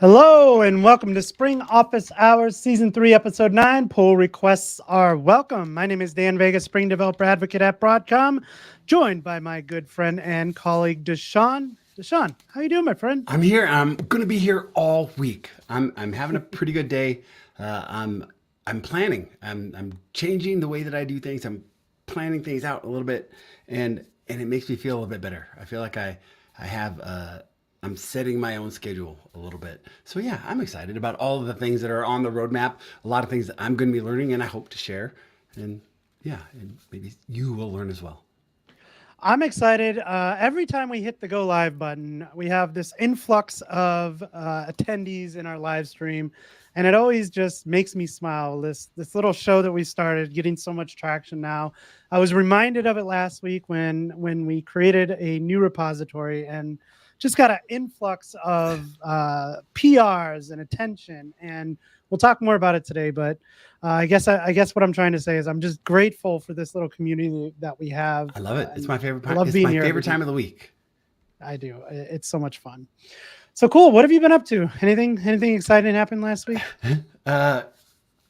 Hello and welcome to Spring Office Hours Season 3, Episode 9. Pull requests are welcome. My name is Dan Vega, Spring Developer Advocate at Broadcom, joined by my good friend and colleague, DaShaun. DaShaun, how you doing, my friend? I'm here. I'm going to be here all week. I'm having a pretty good day. I'm planning. I'm changing the way that I do things. I'm planning things out a little bit, and it makes me feel a little bit better. I feel like I have I'm setting my own schedule a little bit. So yeah, I'm excited about all of the things that are on the roadmap. A lot of things that I'm going to be learning, and I hope to share. And yeah, and maybe you will learn as well. I'm excited. Every time we hit the go live button, we have this influx of attendees in our live stream, and it always just makes me smile. This little show that we started getting so much traction now. I was reminded of it last week when we created a new repository and just got an influx of PRs and attention, and we'll talk more about it today. But I guess what I'm trying to say is I'm just grateful for this little community that we have. I love it. It's my favorite part. I love It's being my here favorite time of the week. I do. It's so much fun. So cool. What have you been up to? Anything exciting happened last week?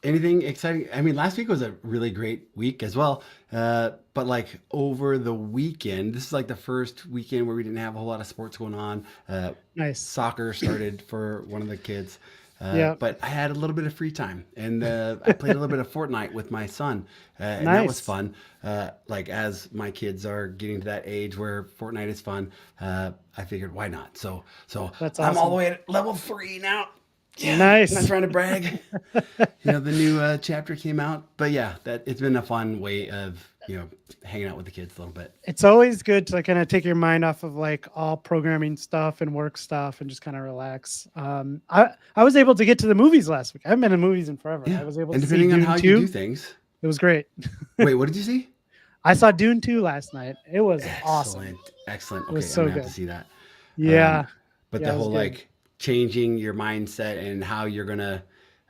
Anything exciting? I mean, last week was a really great week as well. But like over the weekend, this is like the first weekend where we didn't have a whole lot of sports going on. Nice. Soccer started for one of the kids. Yeah. But I had a little bit of free time, and I played a little bit of Fortnite with my son, and that was Nice. fun. Like as my kids are getting to that age where Fortnite is fun, I figured why not? So That's I'm all awesome. the way at level 3 now. Yeah, Nice. not trying to brag. The new chapter came out, but yeah, that it's been a fun way of hanging out with the kids a little bit. It's always good to kind of take your mind off of like all programming stuff and work stuff and just kind of relax. I was able to get to the movies last week. I haven't been in movies in forever. Yeah, I was able and to see depending on Dune how 2. you do things. It was great. Wait, what did you see? I saw Dune 2 last night. It was awesome. Excellent. It Okay, was I'm so gonna have good. to see that. Yeah. But Yeah, the it was whole good. like changing your mindset and how you're gonna,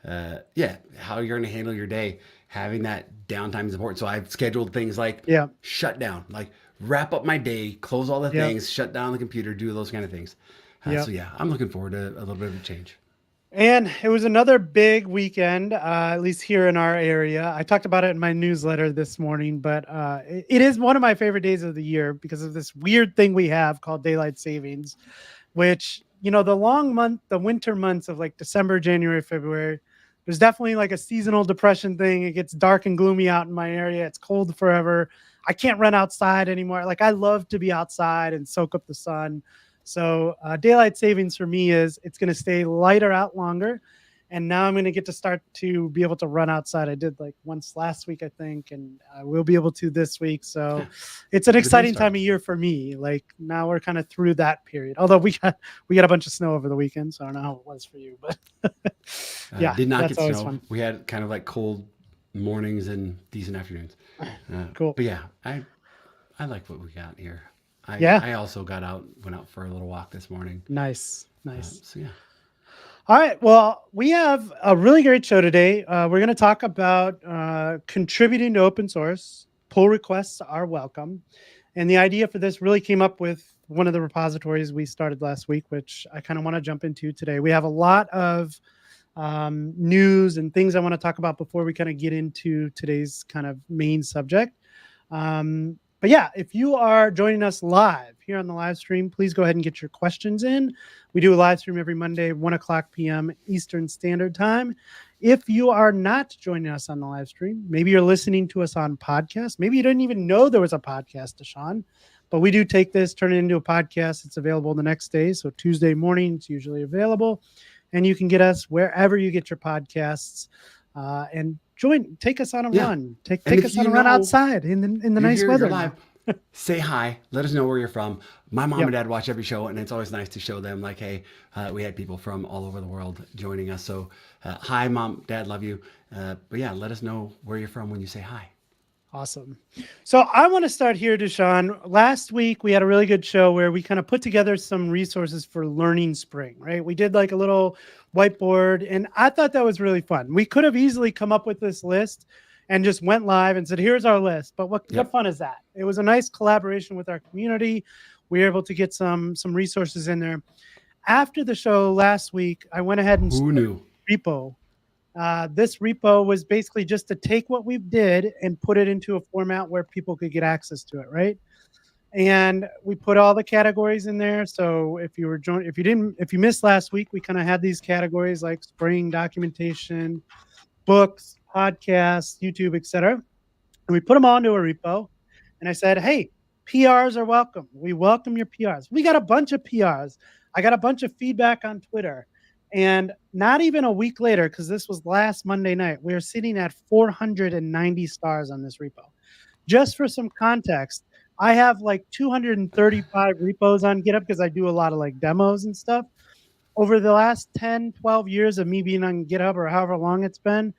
how you're gonna handle your day, having that downtime is important. So I've scheduled things like Yeah. shut down, like wrap up my day, close all the Yeah. things, shut down the computer, do those kind of things. Yeah. So yeah, I'm looking forward to a little bit of a change. And it was another big weekend, at least here in our area. I talked about it in my newsletter this morning, but it is one of my favorite days of the year because of this weird thing we have called daylight savings, which, the winter months of like December, January, February, there's definitely like a seasonal depression thing. It gets dark and gloomy out in my area. It's cold forever. I can't run outside anymore. Like I love to be outside and soak up the sun. So daylight savings for me is it's going to stay lighter out longer. And now I'm going to get to start to be able to run outside. I did like once last week, I think, and I will be able to this week. So Yeah, it's an good exciting restart. time of year for me. Like now we're kind of through that period. Although we got a bunch of snow over the weekend, so I don't know how it was for you, but yeah, Did not that's get always snow. fun. We had kind of like cold mornings and decent afternoons. Cool. But yeah, I like what we got here. Yeah. I also went out for a little walk this morning. Nice. Nice. So yeah. All right. Well, we have a really great show today. We're going to talk about contributing to open source. Pull requests are welcome. And the idea for this really came up with one of the repositories we started last week, which I kind of want to jump into today. We have a lot of news and things I want to talk about before we kind of get into today's kind of main subject. But yeah, if you are joining us live here on the live stream, please go ahead and get your questions in. We do a live stream every Monday, 1 o'clock p.m. Eastern Standard Time. If you are not joining us on the live stream, maybe you're listening to us on podcast. Maybe you didn't even know there was a podcast, DaShaun. But we do take this, turn it into a podcast. It's available the next day. So Tuesday morning, it's usually available. And you can get us wherever you get your podcasts. And take us on a Yeah. run. Take if us on you a run know outside in the you're nice here, weather. you're live, say hi. Let us know where you're from. My mom Yep. and dad watch every show, and it's always nice to show them like, hey, we had people from all over the world joining us. So hi, mom, dad, love you. But yeah, let us know where you're from when you say hi. Awesome. So I want to start here, DaShaun. Last week, we had a really good show where we kind of put together some resources for Learning Spring, right? We did like a little whiteboard, and I thought that was really fun. We could have easily come up with this list and just went live and said, here's our list. But what fun is that? It was a nice collaboration with our community. We were able to get some resources in there. after the show last week, I went ahead and Who started knew? a repo. This repo was basically just to take what we did and put it into a format where people could get access to it, right? And we put all the categories in there. So if you missed last week, we kind of had these categories like spring documentation, books, podcasts, YouTube, etc. And we put them all into a repo. And I said, hey, PRs are welcome. We welcome your PRs. We got a bunch of PRs. I got a bunch of feedback on Twitter. And not even a week later, because this was last Monday night, we are sitting at 490 stars on this repo. Just for some context, I have like 235 repos on GitHub because I do a lot of like demos and stuff. Over the last 10, 12 years of me being on GitHub or however long it's been,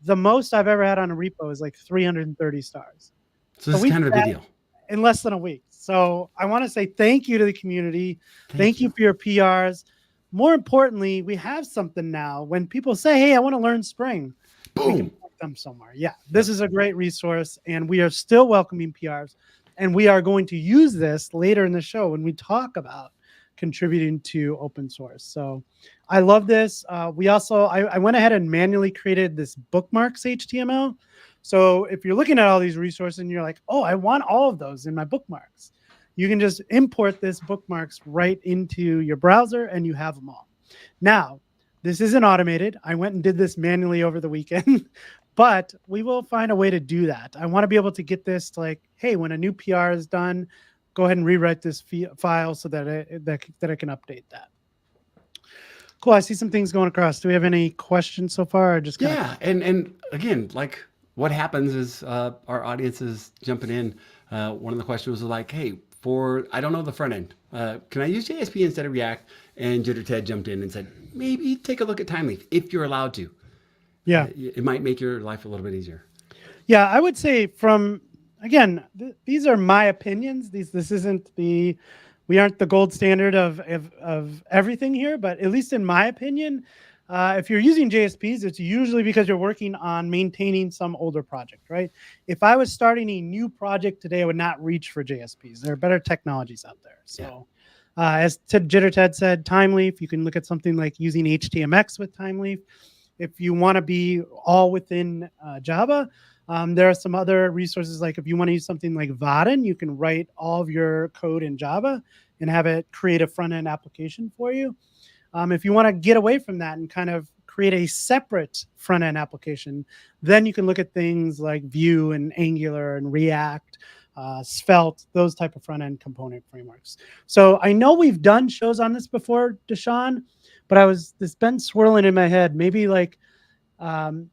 the most I've ever had on a repo is like 330 stars. So So this is we kind did of a big that deal. in less than a week. So I want to say thank you to the community. Thank Thank you you. for your PRs. More importantly, we have something now. When people say, hey, I want to learn Spring, we can Boom. put them somewhere. Yeah, this Yep. is a great resource, and we are still welcoming PRs. And we are going to use this later in the show when we talk about contributing to open source. So I love this. I went ahead and manually created this bookmarks HTML. So if you're looking at all these resources and you're like, oh, I want all of those in my bookmarks, you can just import this bookmarks right into your browser and you have them all. Now, this isn't automated. I went and did this manually over the weekend, but we will find a way to do that. I want to be able to get this to like, hey, when a new PR is done, go ahead and rewrite this file so that I can update that. Cool. I see some things going across. Do we have any questions so far, or just kind of? Yeah, and again, like what happens is our audience is jumping in. One of the questions was like, "Hey, for I don't know the front end, can I use JSP instead of React?" And Jitter Ted jumped in and said, "Maybe take a look at Timeleaf if you're allowed to. Yeah. It might make your life a little bit easier." Yeah, I would say from again, these are my opinions. This isn't the we aren't the gold standard of everything here, but at least in my opinion, if you're using JSPs, it's usually because you're working on maintaining some older project, right? If I was starting a new project today, I would not reach for JSPs. There are better technologies out there. So, as Jitter Ted said, Timeleaf, you can look at something like using HTMX with Timeleaf. If you want to be all within Java, there are some other resources like if you want to use something like Vaadin, you can write all of your code in Java and have it create a front end application for you. If you want to get away from that and kind of create a separate front end application, then you can look at things like Vue and Angular and React, Svelte, those type of front end component frameworks. So I know we've done shows on this before, DaShaun, but this been swirling in my head. Maybe like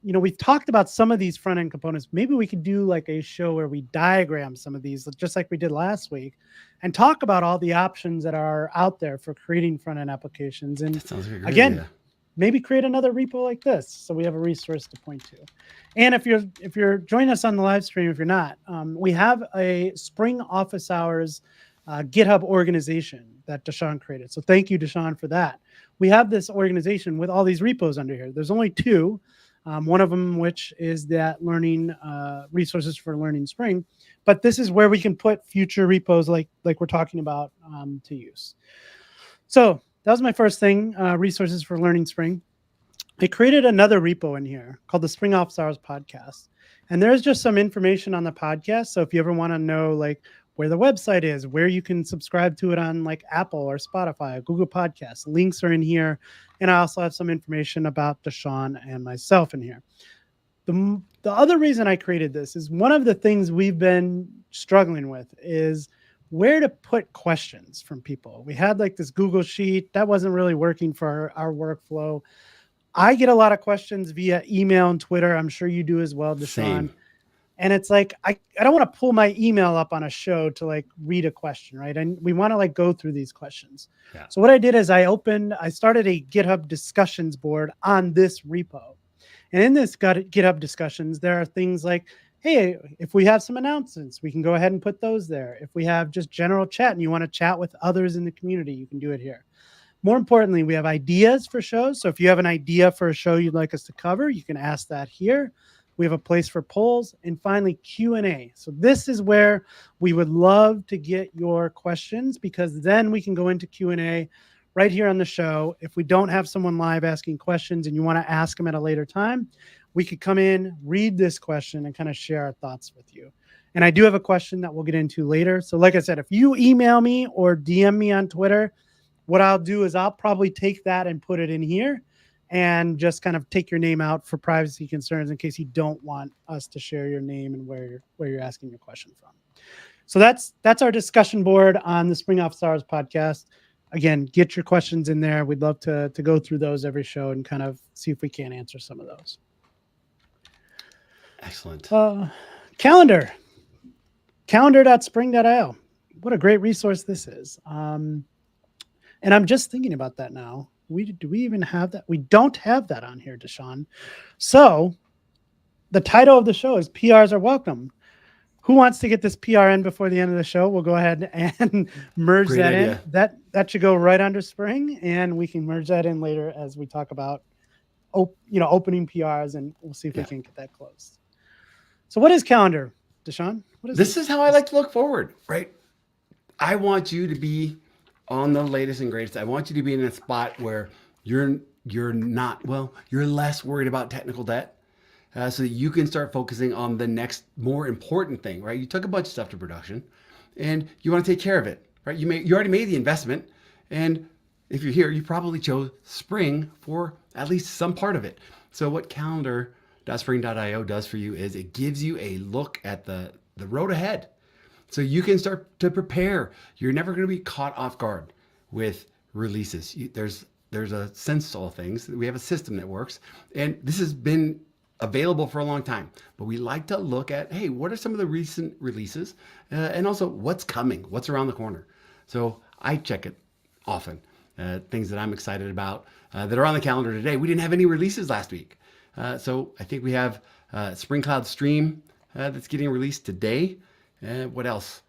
we've talked about some of these front end components. Maybe we could do like a show where we diagram some of these, just like we did last week, and talk about all the options that are out there for creating front end applications. And That sounds like a great again, idea. maybe create another repo like this so we have a resource to point to. And if you're joining us on the live stream, if you're not, we have a Spring Office Hours GitHub organization that DaShaun created. So thank you, DaShaun, for that. We have this organization with all these repos under here. There's only two. One of them, which is that learning resources for learning Spring, but this is where we can put future repos like we're talking about to use. So that was my first thing, resources for learning Spring. I created another repo in here called the Spring Office Hours Podcast, and there's just some information on the podcast. So if you ever want to know like where the website is, where you can subscribe to it on like Apple or Spotify, or Google Podcasts, links are in here. And I also have some information about DaShaun and myself in here. The other reason I created this is one of the things we've been struggling with is where to put questions from people. We had like this Google Sheet that wasn't really working for our workflow. I get a lot of questions via email and Twitter. I'm sure you do as well, DaShaun. Same. And it's like, I don't want to pull my email up on a show to like read a question, right? And we want to like go through these questions. Yeah. So what I did is I started a GitHub discussions board on this repo. And in this GitHub discussions, there are things like, hey, if we have some announcements, we can go ahead and put those there. If we have just general chat and you want to chat with others in the community, you can do it here. More importantly, we have ideas for shows. So if you have an idea for a show you'd like us to cover, you can ask that here. We have a place for polls, and finally Q&A. So this is where we would love to get your questions, because then we can go into Q&A right here on the show. If we don't have someone live asking questions and you want to ask them at a later time, we could come in, read this question, and kind of share our thoughts with you. And I do have a question that we'll get into later. So like I said, if you email me or DM me on Twitter, what I'll do is I'll probably take that and put it in here and just kind of take your name out for privacy concerns in case you don't want us to share your name and where you're asking your question from. So that's our discussion board on the Spring Office Hours podcast. Again, get your questions in there. We'd love to go through those every show and kind of see if we can answer some of those. Excellent. Calendar.spring.io. What a great resource this is. And I'm just thinking about that now. Do we even have that? We don't have that on here, DaShaun. So the title of the show is PRs Are Welcome. Who wants to get this PR in before the end of the show? We'll go ahead and merge Great that idea. in. That should go right under Spring, and we can merge that in later as we talk about opening PRs, and we'll see if we can get that closed. So what is Calendar, DaShaun? This is how I like to look forward, right? I want you to be on the latest and greatest. I want you to be in a spot where you're less worried about technical debt, so that you can start focusing on the next more important thing, right? You took a bunch of stuff to production and you want to take care of it, right? You already made the investment, and if you're here, you probably chose Spring for at least some part of it. So what calendar.spring.io does for you is it gives you a look at the road ahead. So you can start to prepare. You're never going to be caught off guard with releases. There's a sense to all things. We have a system that works, and this has been available for a long time. But we like to look at, hey, what are some of the recent releases, and also what's coming, what's around the corner. So I check it often. Things that I'm excited about that are on the calendar today. We didn't have any releases last week, so I think we have Spring Cloud Stream that's getting released today. What else?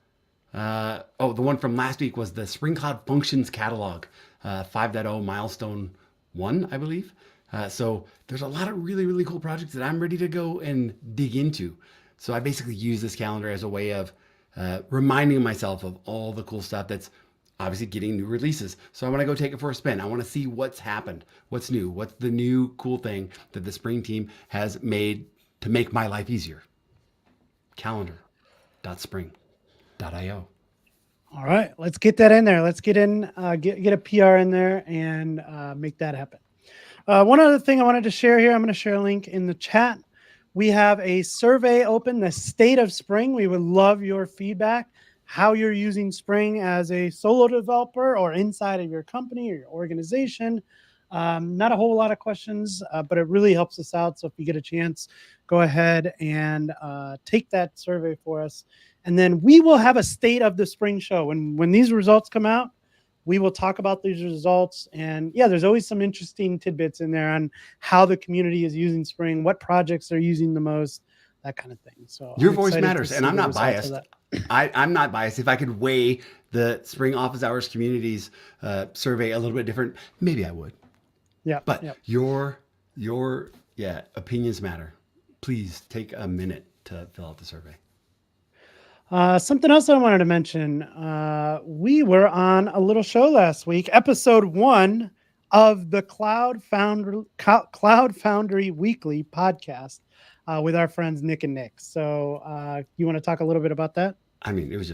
The one from last week was the Spring Cloud Functions Catalog, 5.0 milestone 1, I believe. So there's a lot of really, really cool projects that I'm ready to go and dig into. So I basically use this calendar as a way of reminding myself of all the cool stuff that's obviously getting new releases. So I want to go take it for a spin. I want to see what's happened, what's new, what's the new cool thing that the Spring team has made to make my life easier. Calendar.spring.io. All right, let's get that in there. Let's get a PR in there and make that happen. One other thing I wanted to share here, I'm going to share a link in the chat. We have a survey open, the state of Spring. We would love your feedback, how you're using Spring as a solo developer or inside of your company or your organization. Not a whole lot of questions, but it really helps us out. So if you get a chance, go ahead and take that survey for us. And then we will have a state of the Spring show. When these results come out, we will talk about these results. And yeah, there's always some interesting tidbits in there on how the community is using Spring, what projects they're using the most, that kind of thing. So your voice matters, and I'm not biased. That. I'm not biased. If I could weigh the Spring Office Hours communities survey a little bit different, maybe I would. Yeah. But your opinions matter. Please take a minute to fill out the survey. Something else I wanted to mention. We were on a little show last week, episode 1 of the Cloud Foundry Weekly podcast with our friends Nick and Nick. So you want to talk a little bit about that? I mean, it was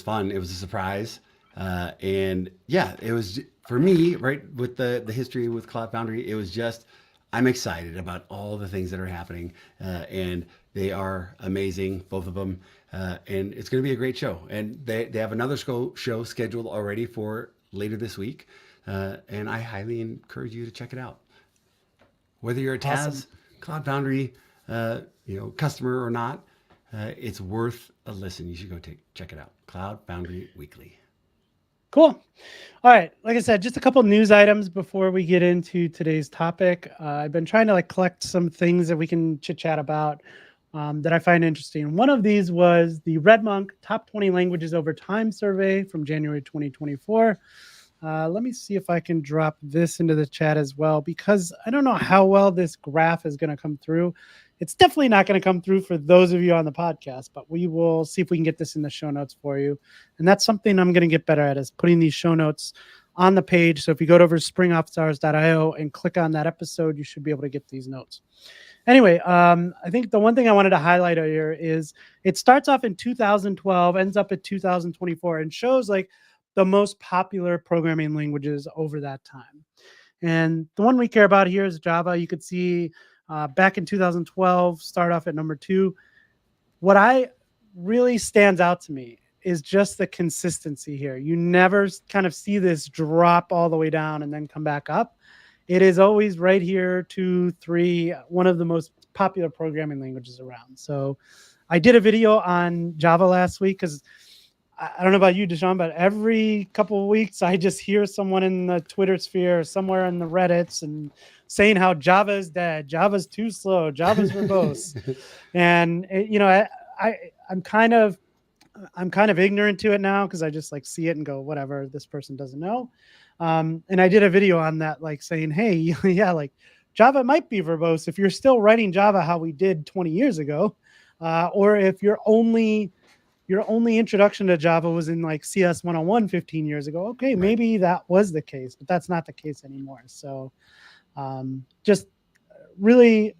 fun. It was a surprise. And yeah, it was for me, right, with the history with Cloud Foundry, it was just, I'm excited about all the things that are happening, and they are amazing, both of them, and it's going to be a great show. And they have another show scheduled already for later this week, and I highly encourage you to check it out. Whether you're a TAS Cloud Foundry customer or not, it's worth a listen. You should go check it out. Cloud Foundry Weekly. Cool. All right. Like I said, just a couple news items before we get into today's topic. I've been trying to collect some things that we can chit chat about that I find interesting. One of these was the Red Monk Top 20 Languages Over Time survey from January 2024. Let me see if I can drop this into the chat as well, because I don't know how well this graph is going to come through. It's definitely not going to come through for those of you on the podcast, but we will see if we can get this in the show notes for you. And that's something I'm going to get better at, is putting these show notes on the page. So if you go over to springofficehours.io and click on that episode, you should be able to get these notes. Anyway, I think the one thing I wanted to highlight here is it starts off in 2012, ends up at 2024, and shows like the most popular programming languages over that time. And the one we care about here is Java. You could see back in 2012, start off at number 2. What I really stands out to me is just the consistency here. You never kind of see this drop all the way down and then come back up. It is always right here, 2, 3, one of the most popular programming languages around. So I did a video on Java last week because I don't know about you, DaShaun, but every couple of weeks I just hear someone in the Twitter sphere or somewhere in the Reddits and saying how Java is dead, Java's too slow, Java's verbose. And I'm kind of ignorant to it now because I just like see it and go, whatever, this person doesn't know. And I did a video on that, like saying, hey, yeah, like Java might be verbose if you're still writing Java how we did 20 years ago, or if your only introduction to Java was in like CS 101 15 years ago. Okay, maybe that was the case, but that's not the case anymore. So just really,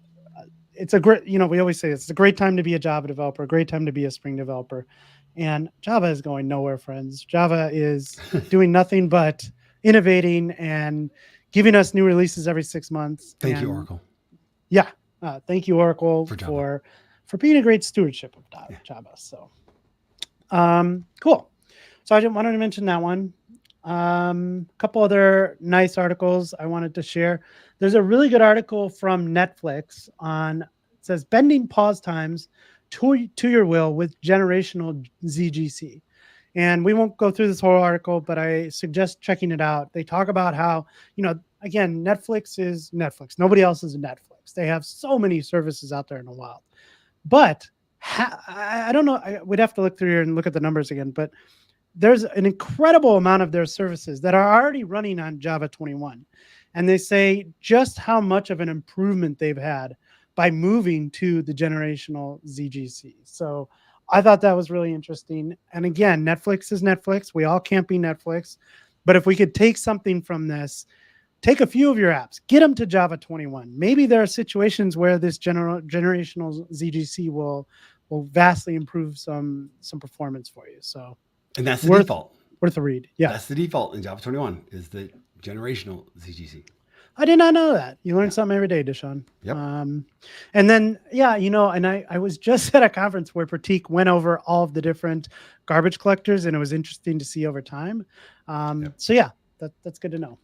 it's a great, we always say it's a great time to be a Java developer, a great time to be a Spring developer. And Java is going nowhere, friends. Java is doing nothing but innovating and giving us new releases every 6 months. Thank you, Oracle. Yeah. Thank you, Oracle, for being a great stewardship of Java. So cool. So I wanted to mention that one. A couple other nice articles I wanted to share. There's a really good article from Netflix it says bending pause times to your will with generational ZGC. And we won't go through this whole article, but I suggest checking it out. They talk about how, again, Netflix is Netflix. Nobody else is Netflix. They have so many services out there in the wild. But I don't know. We'd have to look through here and look at the numbers again. But there's an incredible amount of their services that are already running on Java 21. And they say just how much of an improvement they've had by moving to the generational ZGC. So I thought that was really interesting. And again, Netflix is Netflix. We all can't be Netflix. But if we could take something from this, take a few of your apps, get them to Java 21. Maybe there are situations where this generational ZGC will vastly improve some performance for you. So, and that's the default. Worth a read. Yeah, that's the default in Java 21 is the generational ZGC. I did not know that. You learn something every day, DaShaun. Yep. And then, and I was just at a conference where Pratik went over all of the different garbage collectors, and it was interesting to see over time. So yeah, that's good to know.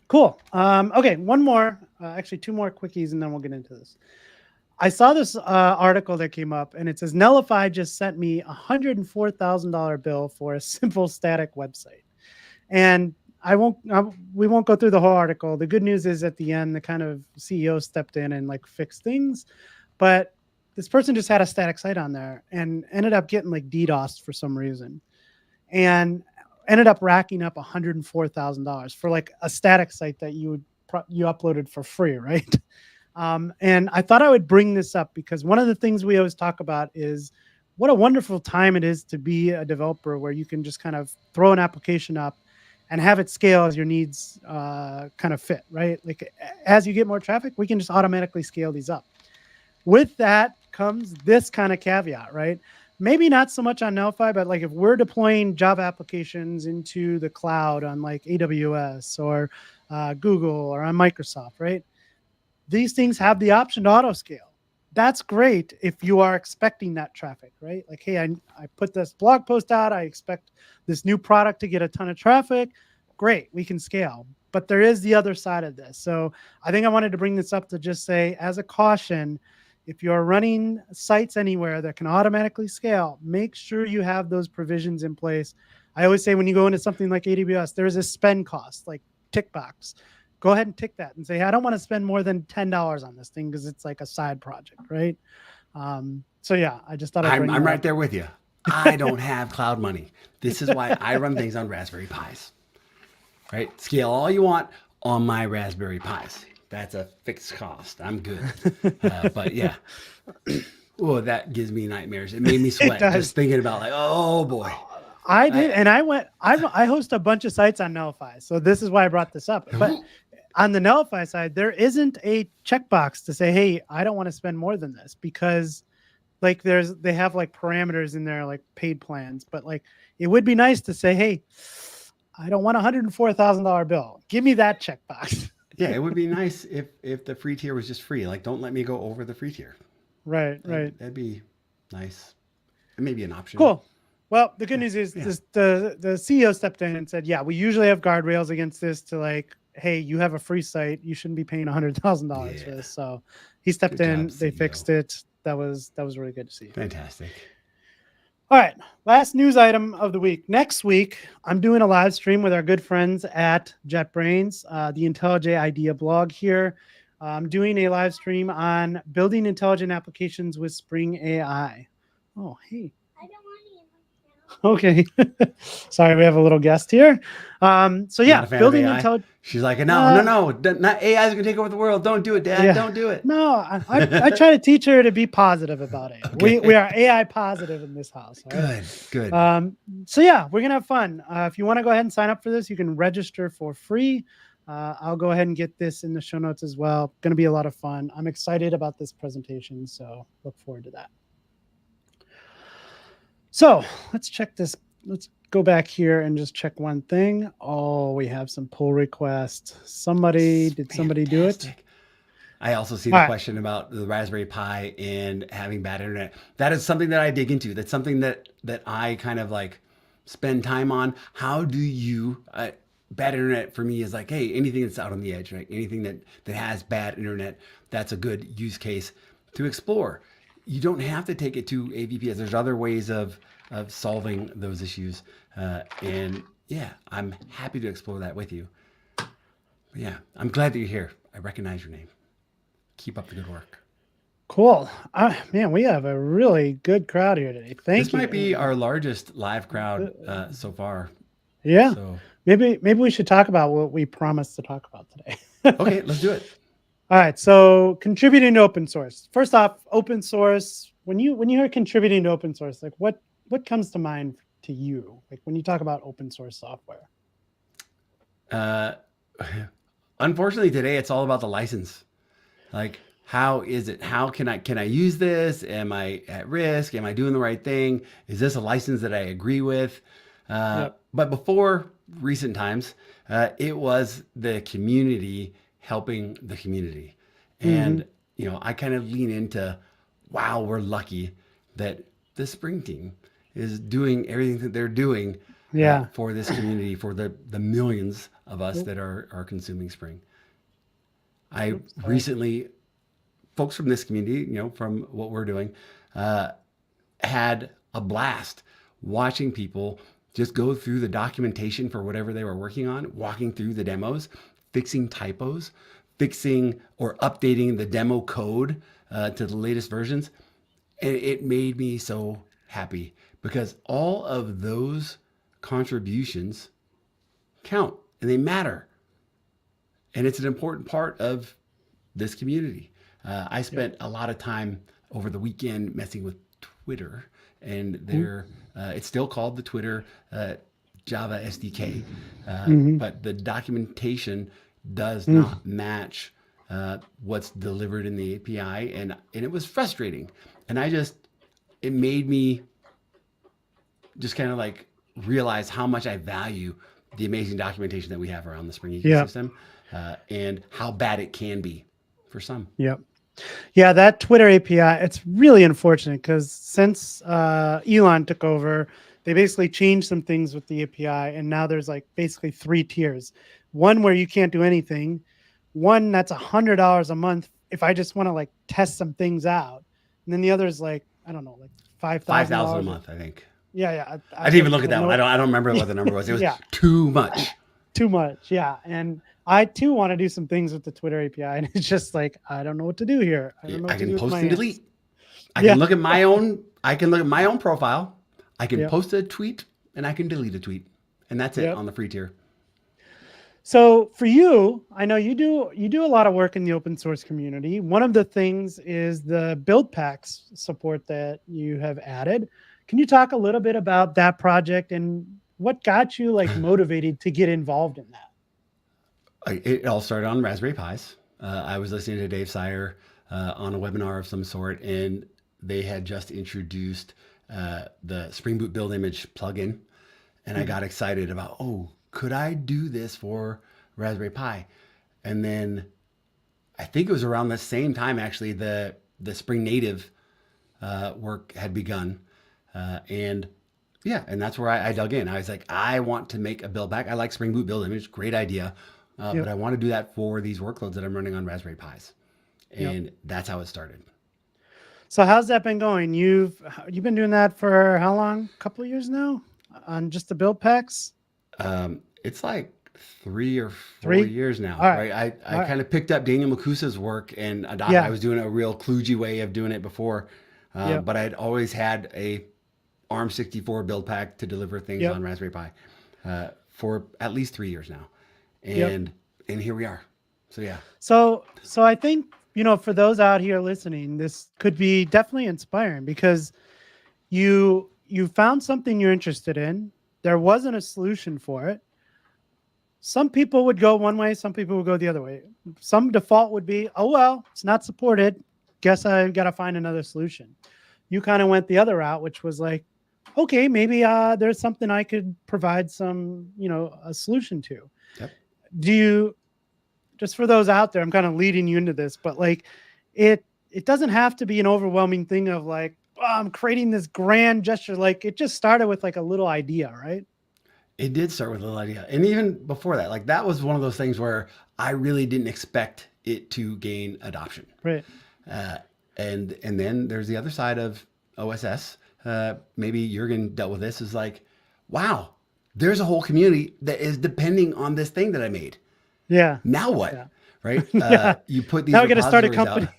Cool. Okay, one more, actually 2 more quickies, and then we'll get into this. I saw this article that came up, and it says Nullify just sent me $104,000 bill for a simple static website. And we won't go through the whole article. The good news is at the end, the kind of CEO stepped in and like fixed things. But this person just had a static site on there and ended up getting like DDoSed for some reason, and ended up racking up $104,000 for like a static site that you uploaded for free, right? And I thought I would bring this up because one of the things we always talk about is what a wonderful time it is to be a developer where you can just kind of throw an application up and have it scale as your needs kind of fit, right? Like as you get more traffic, we can just automatically scale these up. With that comes this kind of caveat, right? Maybe not so much on Nullify, but like if we're deploying Java applications into the cloud on like AWS or Google or on Microsoft, right? These things have the option to auto scale. That's great if you are expecting that traffic, right? Like, hey, I put this blog post out. I expect this new product to get a ton of traffic. Great, we can scale. But there is the other side of this. So I think I wanted to bring this up to just say, as a caution, if you're running sites anywhere that can automatically scale, make sure you have those provisions in place. I always say when you go into something like AWS, there's a spend cost, like tick box. Go ahead and tick that and say, hey, I don't want to spend more than $10 on this thing because it's like a side project, right? So yeah, I just thought I'm right there with you. I don't have cloud money. This is why I run things on Raspberry Pis, right? Scale all you want on my Raspberry Pis. That's a fixed cost. I'm good. But yeah, that gives me nightmares. It made me sweat just thinking about like, oh boy. I did, and I host a bunch of sites on Nullify, so this is why I brought this up. But on the Nullify side, there isn't a checkbox to say, "Hey, I don't want to spend more than this," because like they have like parameters in there, like paid plans. But like it would be nice to say, "Hey, I don't want a $104,000 bill. Give me that checkbox." Yeah, it would be nice if the free tier was just free. Like, don't let me go over the free tier. Right, right. That'd be nice. It may be an option. Cool. Well, the good news is the CEO stepped in and said, "Yeah, we usually have guardrails against this. To like, hey, you have a free site, you shouldn't be paying $100,000 for this." So he stepped in. They fixed it. That was really good to see. Fantastic. All right, last news item of the week. Next week, I'm doing a live stream with our good friends at JetBrains, the IntelliJ IDEA blog here. I'm doing a live stream on building intelligent applications with Spring AI. Oh, hey. Okay. Sorry, we have a little guest here. So yeah, building intelligent. She's like, no, not AI is gonna take over the world. Don't do it, Dad. Yeah. Don't do it. No, I try to teach her to be positive about it. Okay. We are AI positive in this house. Right? Good. So yeah, we're gonna have fun. If you want to go ahead and sign up for this, you can register for free. I'll go ahead and get this in the show notes as well. Going to be a lot of fun. I'm excited about this presentation, so look forward to that. So let's check this. Let's go back here and just check one thing. Oh, we have some pull requests. Did somebody do it? I also see the question about the Raspberry Pi and having bad internet. That is something that I dig into. That's something that I kind of like spend time on. How do you, bad internet for me is like, hey, anything that's out on the edge, right? Anything that has bad internet, that's a good use case to explore. You don't have to take it to AVPS. There's other ways of solving those issues. And yeah, I'm happy to explore that with you. But yeah, I'm glad that you're here. I recognize your name. Keep up the good work. Cool. Man, we have a really good crowd here today. Thank you. This might be our largest live crowd so far. Yeah. So maybe we should talk about what we promised to talk about today. Okay, let's do it. All right, so contributing to open source. First off, open source. When you hear contributing to open source, like what comes to mind to you? Like when you talk about open source software. Unfortunately, today it's all about the license. Like, how is it? How can I use this? Am I at risk? Am I doing the right thing? Is this a license that I agree with? Yep. But before recent times, it was the community helping the community. And, I kind of lean into, wow, we're lucky that the Spring team is doing everything that they're doing for this community, for the millions of us that are consuming Spring. I recently, folks from this community, from what we're doing, had a blast watching people just go through the documentation for whatever they were working on, walking through the demos, fixing typos, fixing or updating the demo code to the latest versions. And it made me so happy because all of those contributions count and they matter. And it's an important part of this community. I spent a lot of time over the weekend messing with Twitter, and it's still called the Twitter Java SDK, but the documentation does not match what's delivered in the API, and it was frustrating. And it made me just kind of like realize how much I value the amazing documentation that we have around the Spring ecosystem, and how bad it can be for some. Yep. Yeah, that Twitter API, it's really unfortunate because since Elon took over, they basically changed some things with the API, and now there's like basically 3 tiers. One where you can't do anything, one that's $100 a month if I just want to like test some things out, and then the other is like, I don't know, like $5,000 a month, I think. Yeah. I didn't even look at that one. I don't remember what the number was. It was too much. Too much, yeah. And I too want to do some things with the Twitter API, and it's just like I don't know what to do here. I can post and delete. I can look at my own. I can look at my own profile. I can post a tweet and I can delete a tweet, and that's it on the free tier. So for you, I know you do a lot of work in the open source community. One of the things is the build packs support that you have added. Can you talk a little bit about that project and what got you like motivated to get involved in that? It all started on Raspberry Pis. I was listening to Dave Sire on a webinar of some sort, and they had just introduced the Spring Boot build image plugin, and I Mhm. got excited about, oh, could I do this for Raspberry Pi? And then I think it was around the same time actually the Spring Native work had begun, and yeah, and that's where I dug in. I was like, I want to make a build back. I like Spring Boot build image, great idea, but Yep. I want to do that for these workloads that I'm running on Raspberry Pis, Yep. and that's how it started. So how's that been going? You've been doing that for how long? A couple of years now on just the build packs? It's like 3 or 4 3? years now, All right. right? I All right. kind of picked up Daniel Makusa's work and adopted. I Yeah. was doing a real kludgy way of doing it before, Yep. but I'd always had a ARM64 build pack to deliver things Yep. on Raspberry Pi for at least 3 years now, Yep. and here we are. So yeah, So I think, for those out here listening, this could be definitely inspiring because you found something you're interested in. There wasn't a solution for it. Some people would go one way, some people would go the other way. Some default would be, oh well, it's not supported. Guess I got to find another solution. You kind of went the other route, which was like, okay, maybe there's something I could provide a solution to. yep. Do you, just for those out there, I'm kind of leading you into this, but like it doesn't have to be an overwhelming thing of like, oh, I'm creating this grand gesture. Like it just started with like a little idea, right? It did start with a little idea, and even before that, like that was one of those things where I really didn't expect it to gain adoption. Right. Uh, and then there's the other side of OSS. Maybe Jurgen dealt with this. Is like, wow, there's a whole community that is depending on this thing that I made. Yeah. Now what? Yeah. Right? Yeah. You put these Now we got to start a repositories company. out.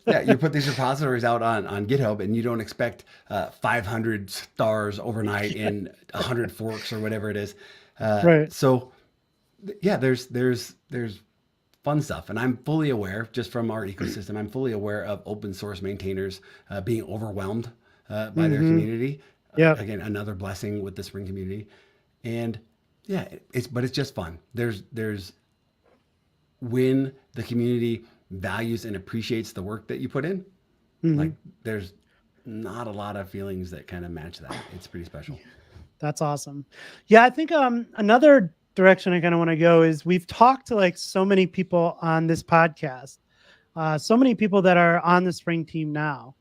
Yeah, you put these repositories out on GitHub, and you don't expect 500 stars overnight in 100 forks or whatever it is. Right. So yeah, there's fun stuff, and I'm fully aware, just from our ecosystem, I'm fully aware of open source maintainers being overwhelmed by their Mm-hmm. community. Yep. Again, another blessing with the Spring community, and yeah, it's just fun. There's when the community values and appreciates the work that you put in, Mm-hmm. like there's not a lot of feelings that kind of match that. It's pretty special. That's awesome. Yeah, I think another direction I kind of want to go is we've talked to like so many people on this podcast, so many people that are on the Spring team now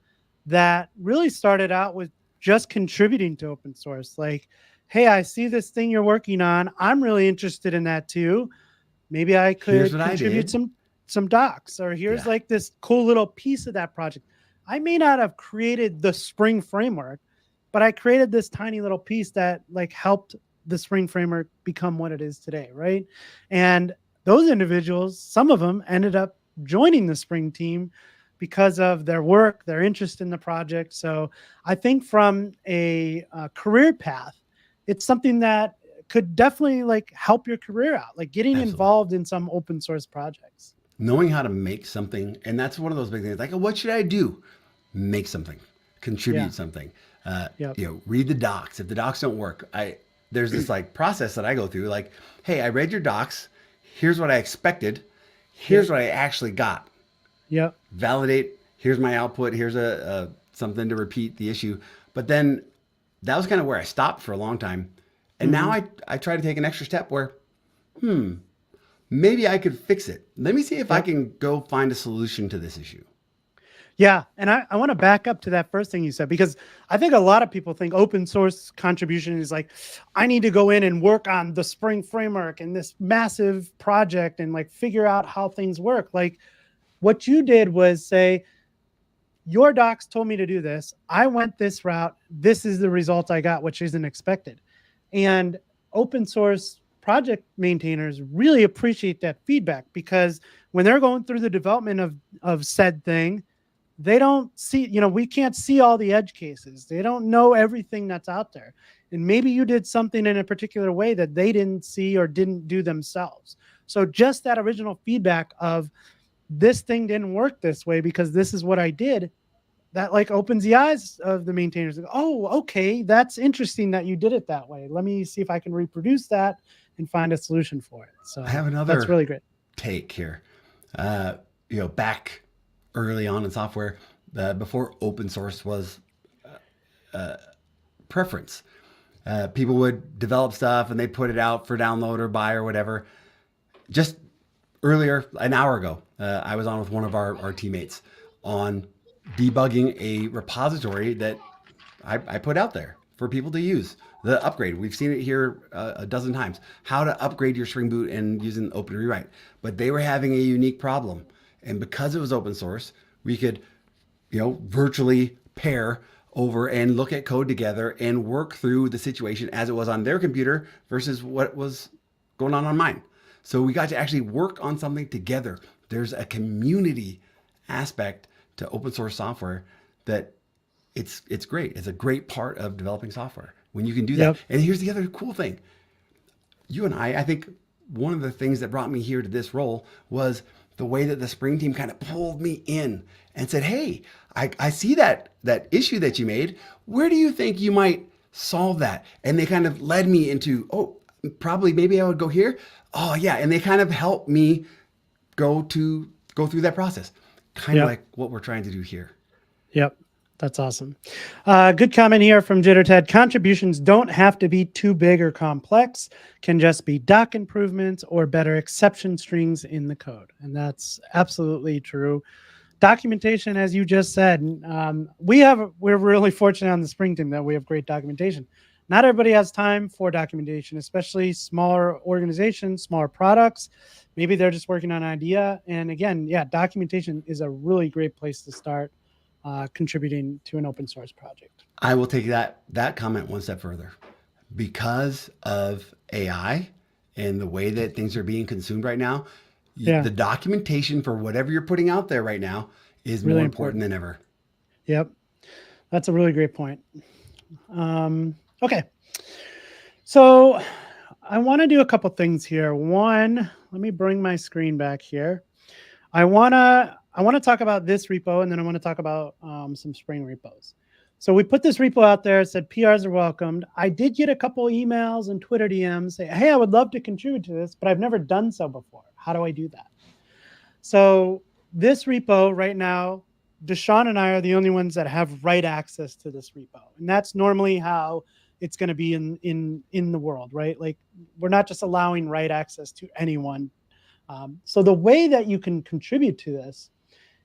that really started out with just contributing to open source. Like, hey, I see this thing you're working on. I'm really interested in that too. Maybe I Here's could what I contribute did. some docs, or here's Yeah, like this cool little piece of that project. I may not have created the Spring framework, but I created this tiny little piece that like helped the Spring framework become what it is today, right? And those individuals, some of them ended up joining the Spring team because of their work, their interest in the project. So I think from a career path, it's something that could definitely like help your career out, like getting absolutely. involved in some open source projects. Knowing how to make something, and that's one of those big things. Like, what should I do? Make something, Yeah. contribute something. Yep. Read the docs. If the docs don't work, there's this like process that I go through. Like, hey, I read your docs. Here's what I expected. Here's Yep. what I actually got. Yep. Validate. Here's my output. Here's a something to repeat the issue. But then that was kind of where I stopped for a long time. And now Mm-hmm. I try to take an extra step where, maybe I could fix it. Let me see if I Yep. can go find a solution to this issue. Yeah. And I want to back up to that first thing you said, because I think a lot of people think open source contribution is like, I need to go in and work on the Spring framework and this massive project and like figure out how things work. Like what you did was say, your docs told me to do this. I went this route. This is the result I got, which isn't expected. And open source project maintainers really appreciate that feedback because when they're going through the development of said thing, they don't see, we can't see all the edge cases. They don't know everything that's out there. And maybe you did something in a particular way that they didn't see or didn't do themselves. So just that original feedback of this thing didn't work this way because this is what I did, that like opens the eyes of the maintainers. Oh, okay, that's interesting that you did it that way. Let me see if I can reproduce that and find a solution for it. I So have that's another really great. take here. Uh, back early on in software, before open source was preference, people would develop stuff and they'd put it out for download or buy or whatever. Just earlier, an hour ago, I was on with one of our teammates on debugging a repository that I put out there for people to use. The upgrade, we've seen it here a dozen times. How to upgrade your Spring Boot and using Open Rewrite. But they were having a unique problem. And because it was open source, we could, virtually pair over and look at code together and work through the situation as it was on their computer versus what was going on mine. So we got to actually work on something together. There's a community aspect to open source software that it's great. It's a great part of developing software when you can do that. Yep. And here's the other cool thing. You and I think one of the things that brought me here to this role was the way that the Spring team kind of pulled me in and said, hey, I see that issue that you made. Where do you think you might solve that? And they kind of led me into, probably maybe I would go here. Oh yeah. And they kind of helped me go through that process. Kind of like what we're trying to do here. Yep. That's awesome. Good comment here from JitterTed. Contributions don't have to be too big or complex, can just be doc improvements or better exception strings in the code. And that's absolutely true. Documentation, as you just said, we're really fortunate on the Spring team that we have great documentation. Not everybody has time for documentation, especially smaller organizations, smaller products. Maybe they're just working on an idea. And again, documentation is a really great place to start. Contributing to an open source project. I will take that comment one step further. Because of AI and the way that things are being consumed right now, the documentation for whatever you're putting out there right now is really more important than ever. Yep. That's a really great point. Okay. So I want to do a couple things here. One, let me bring my screen back here. I want to talk about this repo, and then I want to talk about some Spring repos. So we put this repo out there, said PRs are welcomed. I did get a couple emails and Twitter DMs saying, hey, I would love to contribute to this, but I've never done so before. How do I do that? So this repo right now, DaShaun and I are the only ones that have write access to this repo. And that's normally how it's going to be in the world, right? Like we're not just allowing write access to anyone. So the way that you can contribute to this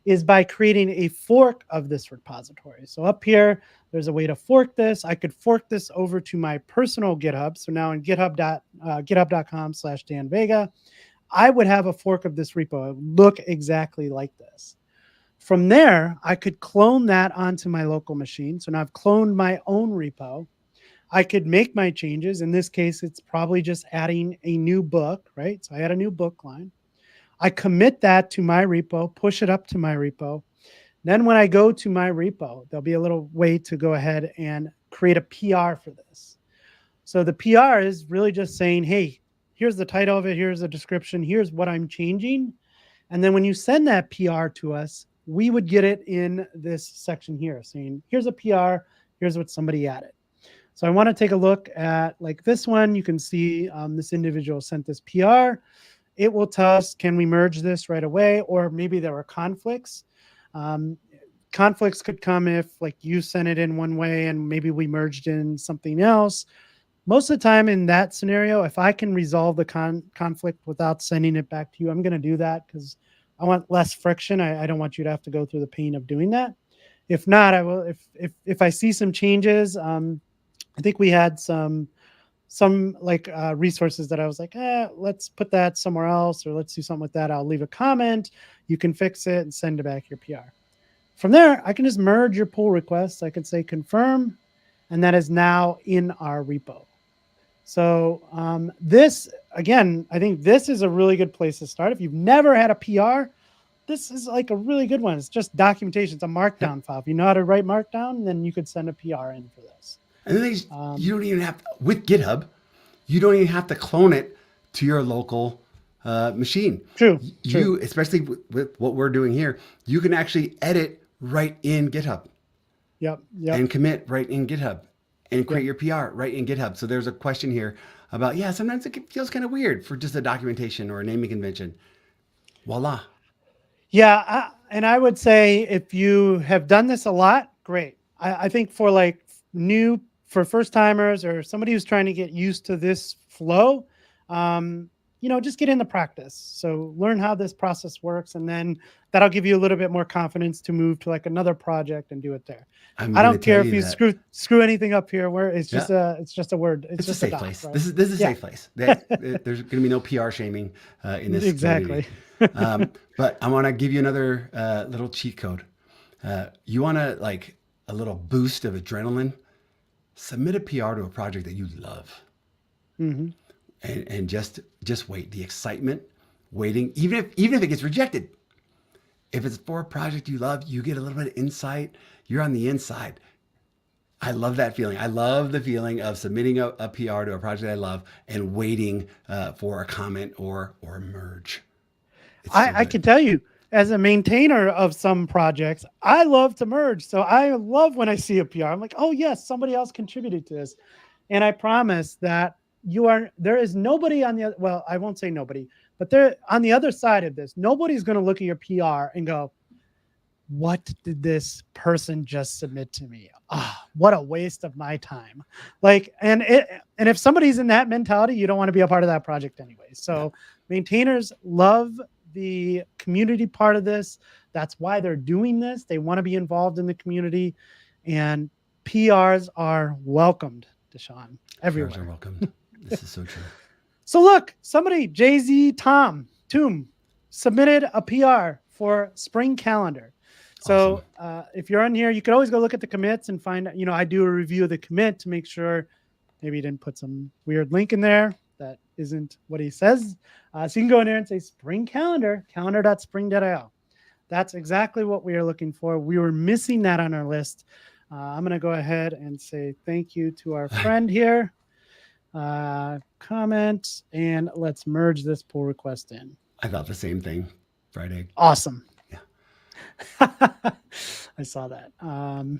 is by creating a fork of this repository. So up here, there's a way to fork this. I could fork this over to my personal GitHub. So now in github.com/Dan Vega, I would have a fork of this repo. It would look exactly like this. From there, I could clone that onto my local machine. So now I've cloned my own repo. I could make my changes. In this case, it's probably just adding a new book, right? So I add a new book line. I commit that to my repo, push it up to my repo. Then when I go to my repo, there'll be a little way to go ahead and create a PR for this. So the PR is really just saying, hey, here's the title of it. Here's the description. Here's what I'm changing. And then when you send that PR to us, we would get it in this section here saying, here's a PR. Here's what somebody added. So I want to take a look at like this one. You can see this individual sent this PR. It will tell us, can we merge this right away? Or maybe there are conflicts. Conflicts could come if like you sent it in one way and maybe we merged in something else. Most of the time in that scenario, if I can resolve the conflict without sending it back to you, I'm going to do that because I want less friction. I don't want you to have to go through the pain of doing that. If not, I will. If I see some changes, I think we had some resources that I was like, let's put that somewhere else, or let's do something with that. I'll leave a comment. You can fix it and send it back your PR. From there, I can just merge your pull requests. I can say confirm, and that is now in our repo. So this, again, I think this is a really good place to start. If you've never had a PR, this is like a really good one. It's just documentation. It's a markdown file. If you know how to write markdown, then you could send a PR in for this. And the thing is, you don't even have to, with GitHub, you don't even have to clone it to your local machine. True. Especially with what we're doing here, you can actually edit right in GitHub. Yep. Yep. and commit right in GitHub and create Yep. your PR right in GitHub. So there's a question here about, yeah, sometimes it feels kind of weird for just a documentation or a naming convention. Voila. Yeah, and I would say if you have done this a lot, great. I think for like new for first timers or somebody who's trying to get used to this flow, um, just get in the practice. So learn how this process works, and then that'll give you a little bit more confidence to move to like another project and do it there. I'm I going to don't tell care if you you that. screw anything up here where Yeah. it's just a word. It's It's a just a safe doc, place. right? This is a Yeah. safe place. There's going to be no PR shaming in this community. Exactly. But I want to give you another little cheat code. You want to like a little boost of adrenaline? Submit a PR to a project that you love, Hmm. and just wait. The excitement, waiting, even if it gets rejected. If it's for a project you love, you get a little bit of insight. You're on the inside. I love that feeling. I love the feeling of submitting a PR to a project I love and waiting for a comment or a merge. It's so I good. can tell you, as a maintainer of some projects, I love to merge. So I love when I see a PR. I'm like, oh yes, somebody else contributed to this. And I promise that there is nobody on the, well, I won't say nobody, but there on the other side of this, nobody's going to look at your PR and go, what did this person just submit to me? Ah, oh, what a waste of my time. Like, and if somebody's in that mentality, you don't want to be a part of that project anyway. So maintainers love the community part of this. That's why they're doing this. They want to be involved in the community, and PRs are welcomed, DaShaun, PRs are everywhere. welcomed. This is so true. So look, somebody, Jay-Z Toom, submitted a PR for Spring Calendar. So if you're on here, you could always go look at the commits and find, I do a review of the commit to make sure maybe he didn't put some weird link in there that isn't what he says. So you can go in there and say Spring Calendar, calendar.spring.io. That's exactly what we are looking for. We were missing that on our list. I'm going to go ahead and say thank you to our friend here. Comment, and let's merge this pull request in. I thought the same thing Friday. Awesome. Yeah. I saw that. All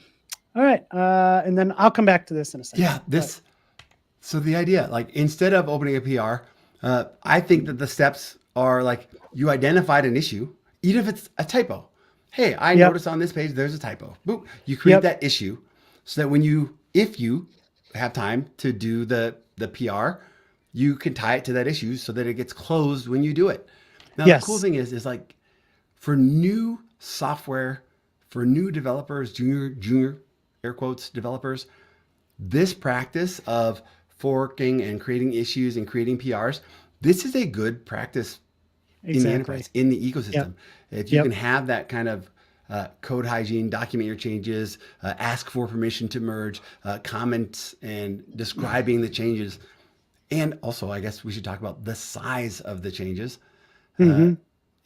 right. And then I'll come back to this in a second. Yeah, so the idea, like instead of opening a PR, I think that the steps are like you identified an issue, even if it's a typo. Hey, I noticed on this page there's a typo. Boop. You create that issue so that if you have time to do the PR, you can tie it to that issue so that it gets closed when you do it. Now the cool thing is like for new software, for new developers, junior air quotes developers, this practice of forking and creating issues and creating PRs, this is a good practice in the enterprise, in the ecosystem. If you can have that kind of code hygiene, document your changes, ask for permission to merge, comment and describing the changes. And also, I guess we should talk about the size of the changes. And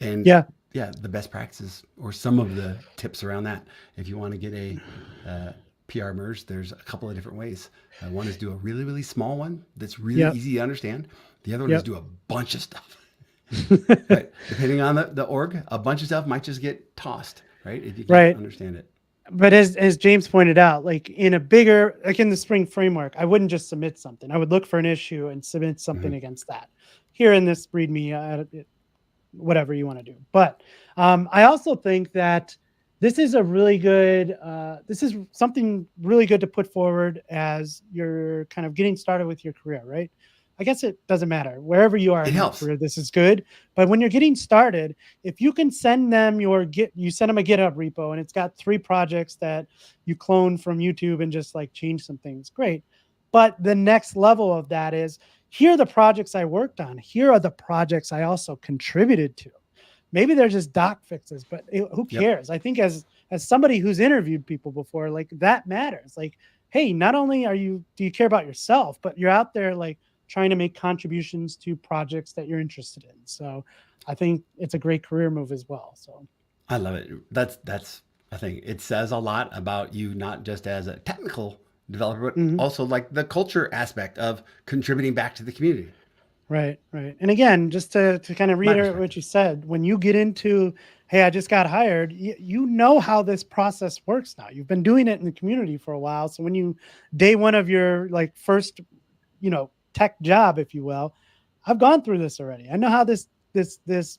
the best practices or some of the tips around that. If you want to get a PR merge, there's a couple of different ways. One is do a really, really small one that's really easy to understand. The other one is do a bunch of stuff. But depending on the org, a bunch of stuff might just get tossed, right? If you can't understand it. But as James pointed out, like in the Spring framework, I wouldn't just submit something. I would look for an issue and submit something against that. Here in this README, whatever you want to do. But I also think that this is this is something really good to put forward as you're kind of getting started with your career, right? I guess it doesn't matter. Wherever you are in your career, this is good. But when you're getting started, if you can send them you send them a GitHub repo and it's got 3 projects that you clone from YouTube and just like change some things, great. But the next level of that is, here are the projects I worked on. Here are the projects I also contributed to. Maybe they're just doc fixes, but who cares? I think as somebody who's interviewed people before, like that matters. Like, hey, not only do you care about yourself, but you're out there like trying to make contributions to projects that you're interested in. So I think it's a great career move as well. So I love it. That's I think it says a lot about you, not just as a technical developer, but also like the culture aspect of contributing back to the community. Right, right. And again, just to kind of My reiterate what perspective. you said, when you get into, hey, I just got hired, you know how this process works now. You've been doing it in the community for a while. So when you day one of your like first, tech job, if you will, I've gone through this already. I know how this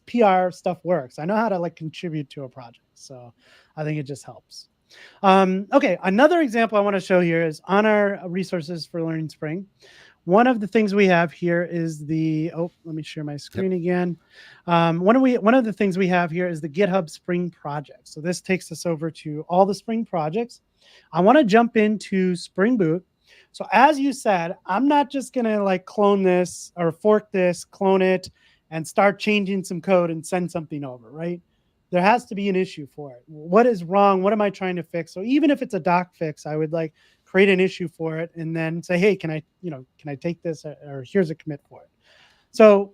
PR stuff works. I know how to like contribute to a project. So I think it just helps. Okay, another example I want to show here is on our resources for Learning Spring. One of the things we have here is let me share my Yep. screen again. One of the things we have here is the GitHub Spring project. So this takes us over to all the Spring projects. I want to jump into Spring Boot. So as you said, I'm not just going to like clone this or fork this, clone it, and start changing some code and send something over, right? There has to be an issue for it. What is wrong? What am I trying to fix? So even if it's a doc fix, I would like create an issue for it and then say, hey, can I take this, or here's a commit for it. So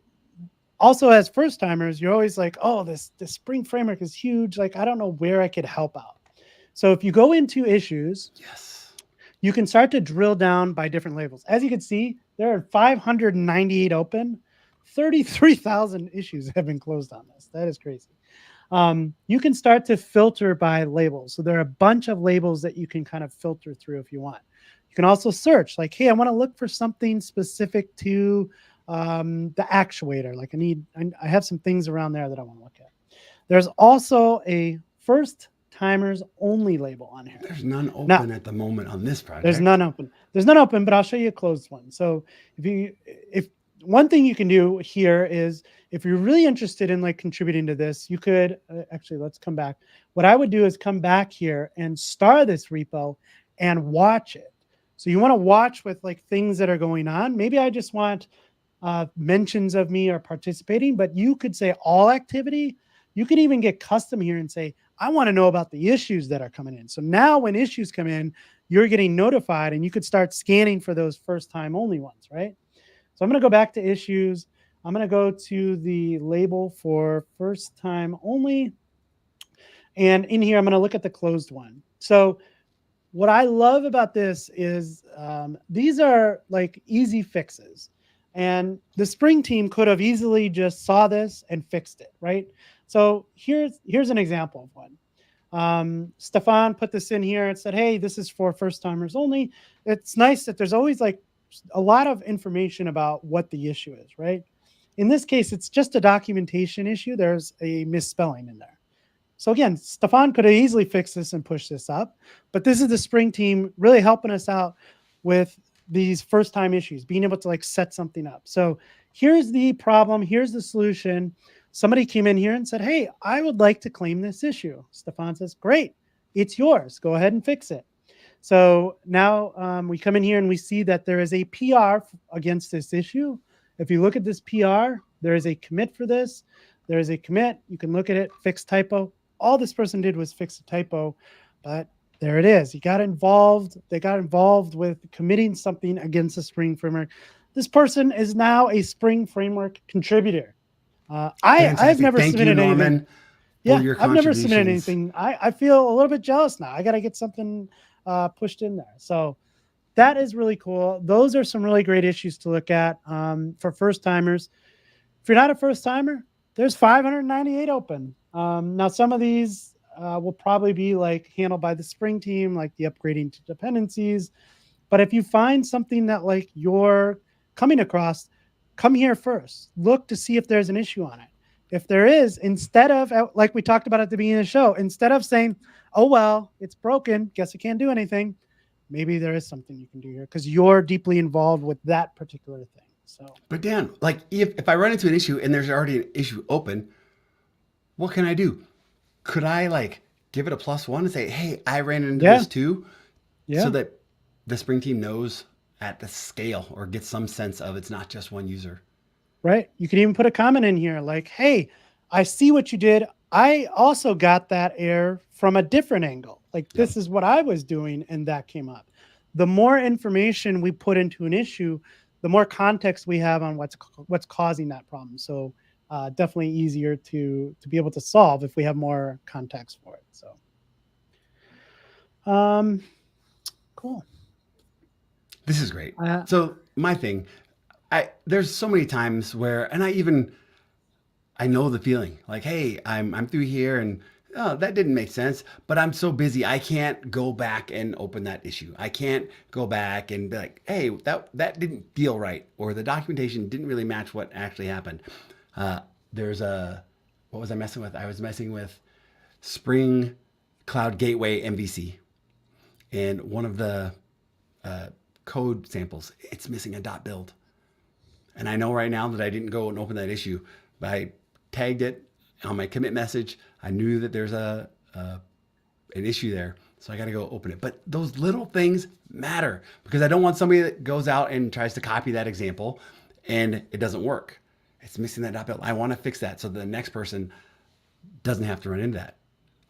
also as first timers, you're always like, oh, this Spring framework is huge. Like, I don't know where I could help out. So if you go into issues, Yes. you can start to drill down by different labels. As you can see, there are 598 open. 33,000 issues have been closed on this. That is crazy. You can start to filter by labels. So there are a bunch of labels that you can kind of filter through if you want. You can also search like, hey, I want to look for something specific to the actuator. Like I have some things around there that I want to look at. There's also a first timers only label on here. There's none Now, open at the moment on this there's project. none open. There's none open, but I'll show you a closed one. So if one thing you can do here is if you're really interested in like contributing to this, you could actually, let's come back. What I would do is come back here and star this repo and watch it. So you want to watch with like things that are going on. Maybe I just want mentions of me or participating, but you could say all activity. You could even get custom here and say, I want to know about the issues that are coming in. So now when issues come in, you're getting notified and you could start scanning for those first time only ones, right? So I'm going to go back to issues. I'm going to go to the label for first time only. And in here, I'm going to look at the closed one. So what I love about this is these are like easy fixes. And the Spring team could have easily just saw this and fixed it, right? So here's an example of one. Stefan put this in here and said, hey, this is for first timers only. It's nice that there's always like a lot of information about what the issue is, right? In this case, it's just a documentation issue. There's a misspelling in there. So again, Stefan could have easily fixed this and pushed this up, but this is the Spring team really helping us out with these first time issues, being able to like set something up. So here's the problem. Here's the solution. Somebody came in here and said, hey, I would like to claim this issue. Stefan says, great, it's yours. Go ahead and fix it. So now we come in here and we see that there is a PR against this issue. If you look at this PR, there is a commit for this. There is a commit. You can look at it, fix typo. All this person did was fix a typo, but there it is. He got involved. They got involved with committing something against the Spring framework. This person is now a Spring framework contributor. I've Fantastic. never Thank you, submitted anything. Norman, for Yeah, your I've never submitted contributions. anything. I feel a little bit jealous now. I got to get something pushed in there. So that is really cool. Those are some really great issues to look at for first timers. If you're not a first timer, there's 598 open. Now, some of these will probably be like handled by the Spring team, like the upgrading to dependencies. But if you find something that like you're coming across, come here first. Look to see if there's an issue on it. If there is, instead of like we talked about at the beginning of the show, instead of saying, "Oh well, it's broken, guess I can't do anything," maybe there is something you can do here because you're deeply involved with that particular thing. So, But Dan, like if I run into an issue and there's already an issue open, what can I do? Could I like give it a +1 and say, hey, I ran into yeah, this too, so yeah. that the Spring team knows at the scale or gets some sense of it's not just one user? Right. You can even put a comment in here like, hey, I see what you did. I also got that error from a different angle. Like Yep. this is what I was doing and that came up. The more information we put into an issue, the more context we have on what's causing that problem. So definitely easier to be able to solve if we have more context for it. So cool. This is great. Uh, So my thing, there's so many times where, and I know the feeling like, hey, I'm through here and oh, that didn't make sense, but I'm so busy I can't go back and open that issue. I can't go back and be like, hey, that didn't feel right, or the documentation didn't really match what actually happened. Uh, there's a what was I messing with? I was messing with Spring Cloud Gateway MVC, and one of the uh, code samples, it's missing a dot build. And I know right now that I didn't go and open that issue, but I tagged it on my commit message. I knew that there's an issue there, so I got to go open it. But those little things matter because I don't want somebody that goes out and tries to copy that example and it doesn't work. It's missing that dot build. I want to fix that so the next person doesn't have to run into that.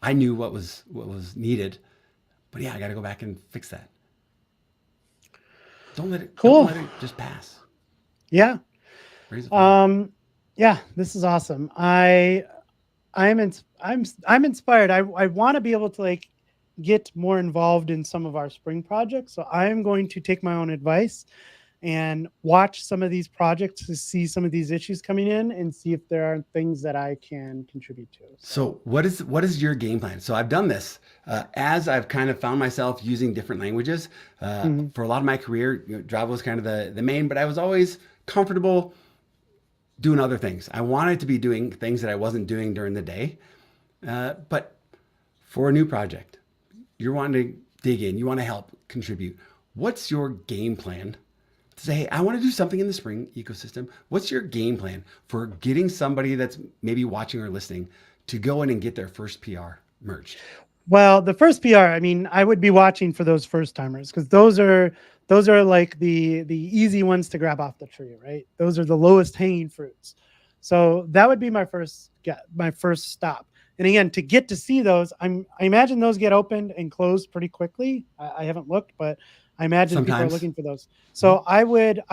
I knew what was needed, but yeah, I got to go back and fix that. Don't Cool. let it just pass. Yeah. Raise a flag. Yeah, this is awesome. I'm inspired. I want to be able to like get more involved in some of our spring projects. So I'm going to take my own advice and watch some of these projects to see some of these issues coming in and see if there are things that I can contribute to. So So what is your game plan? So I've done this as I've kind of found myself using different languages mhm. for a lot of my career. Java was kind of the main, but I was always comfortable doing other things. I wanted to be doing things that I wasn't doing during the day, but for a new project, you're wanting to dig in, you want to help contribute. What's your game plan to say, hey, I want to do something in the Spring ecosystem? What's your game plan for getting somebody that's maybe watching or listening to go in and get their first PR merged? Well, the first PR, I mean, I would be watching for those first timers because those are like the easy ones to grab off the tree, right? Those are the lowest hanging fruits. So that would be my first stop. And again, to get to see those, I imagine those get opened and closed pretty quickly. I haven't looked, but I imagine people are Sometimes. looking for those. Mhm. So I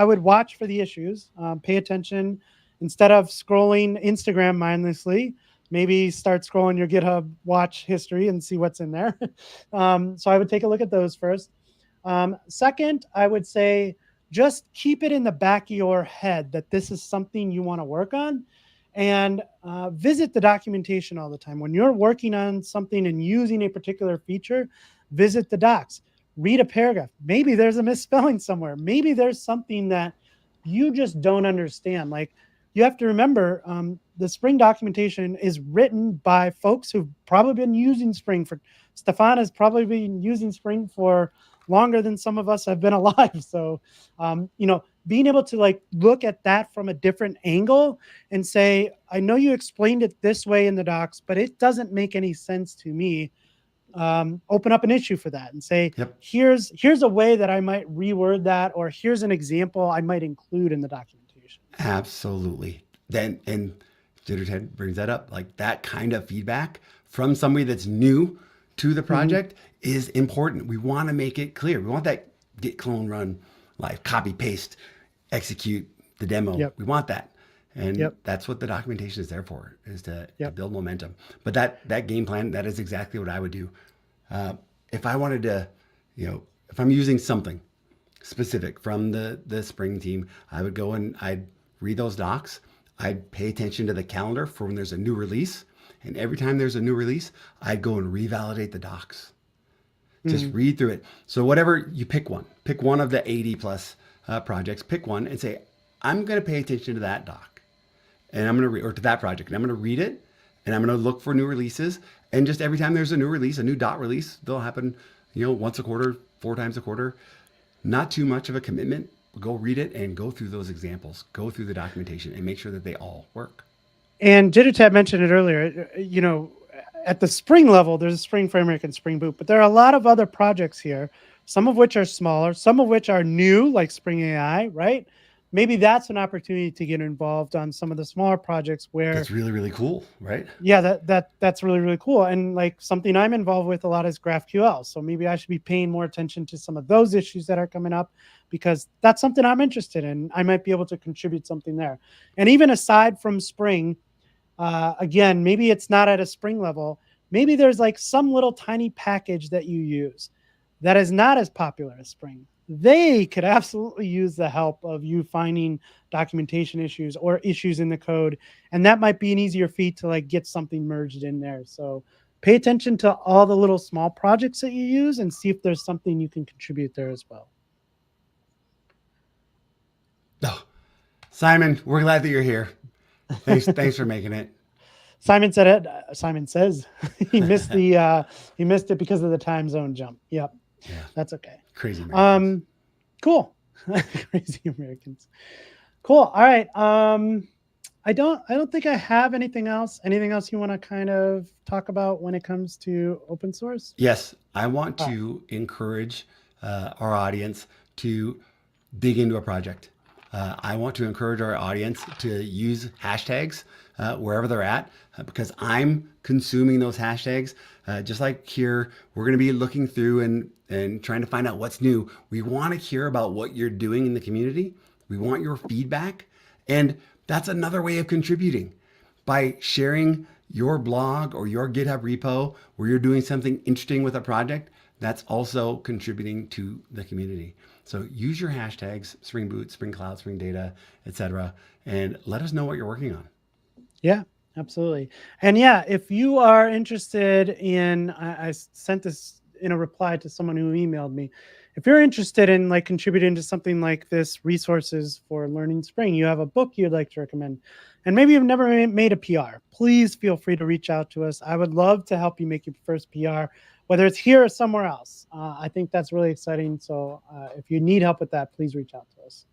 would watch for the issues, pay attention instead of scrolling Instagram mindlessly. Maybe start scrolling your GitHub watch history and see what's in there. So I would take a look at those first. Second, I would say just keep it in the back of your head that this is something you want to work on and visit the documentation all the time. When you're working on something and using a particular feature, visit the docs, read a paragraph. Maybe there's a misspelling somewhere. Maybe there's something that you just don't understand. Like you have to remember the Spring documentation is written by folks who've probably been using Spring for, Stefan has probably been using Spring for longer than some of us have been alive. So, being able to like look at that from a different angle and say, I know you explained it this way in the docs, but it doesn't make any sense to me. Open up an issue for that and say, Yep. here's a way that I might reword that, or here's an example I might include in the documentation. Absolutely. Then and Jitter brings that up. Like that kind of feedback from somebody that's new to the Mm-hmm. project is important. We want to make it clear. We want that git clone run live, copy paste, execute the demo. Yep. We want that. And Yep. that's what the documentation is there for, is to Yep. build momentum. But that game plan, that is exactly what I would do. Uh, if I wanted to, if I'm using something specific from the spring team, I would go and I'd read those docs. I'd pay attention to the calendar for when there's a new release. And every time there's a new release, I'd go and revalidate the docs. Just Mm-hmm. read through it. So whatever you pick one of the 80 plus projects, pick one and say, I'm going to pay attention to that doc and I'm going to or to that project and I'm going to read it and I'm going to look for new releases. And just every time there's a new release, a new dot release, they'll happen, once a quarter, 4 times a quarter. Not too much of a commitment. Go read it and go through those examples, go through the documentation and make sure that they all work. And JitterTab mentioned it earlier. At the Spring level, there's a Spring Framework and Spring Boot, but there are a lot of other projects here, some of which are smaller, some of which are new, like Spring AI, right? Maybe that's an opportunity to get involved on some of the smaller projects where, That's really, really cool, right? yeah, that's really, really cool. And like something I'm involved with a lot is GraphQL. So maybe I should be paying more attention to some of those issues that are coming up because that's something I'm interested in. I might be able to contribute something there. And even aside from Spring, again, maybe it's not at a Spring level. Maybe there's like some little tiny package that you use that is not as popular as Spring. they could absolutely use the help of you finding documentation issues or issues in the code. And that might be an easier feat to like get something merged in there. So pay attention to all the little small projects that you use and see if there's something you can contribute there as well. Oh, Simon, we're glad that you're here. Thanks for making it. Simon said it. Simon says he missed he missed it because of the time zone jump. Yep, Yeah, that's okay. crazy Americans. Cool. Crazy Americans. Cool. All right. I don't think I have anything else. Anything else you want to kind of talk about when it comes to open source? Yes, I want All right. to encourage our audience to dig into a project. I want to encourage our audience to use hashtags wherever they're at because I'm consuming those hashtags. Just like here, we're going to be looking through and trying to find out what's new. We want to hear about what you're doing in the community. We want your feedback. And that's another way of contributing by sharing your blog or your GitHub repo where you're doing something interesting with a project. That's also contributing to the community. So use your hashtags, Spring Boot, Spring Cloud, Spring Data, etc., and let us know what you're working on. Yeah, absolutely. And yeah, if you are interested in, I sent this in a reply to someone who emailed me. If you're interested in like contributing to something like this, resources for learning Spring, you have a book you'd like to recommend, and maybe you've never made a PR, please feel free to reach out to us. I would love to help you make your first PR, whether it's here or somewhere else. I think that's really exciting. So if you need help with that, please reach out to us.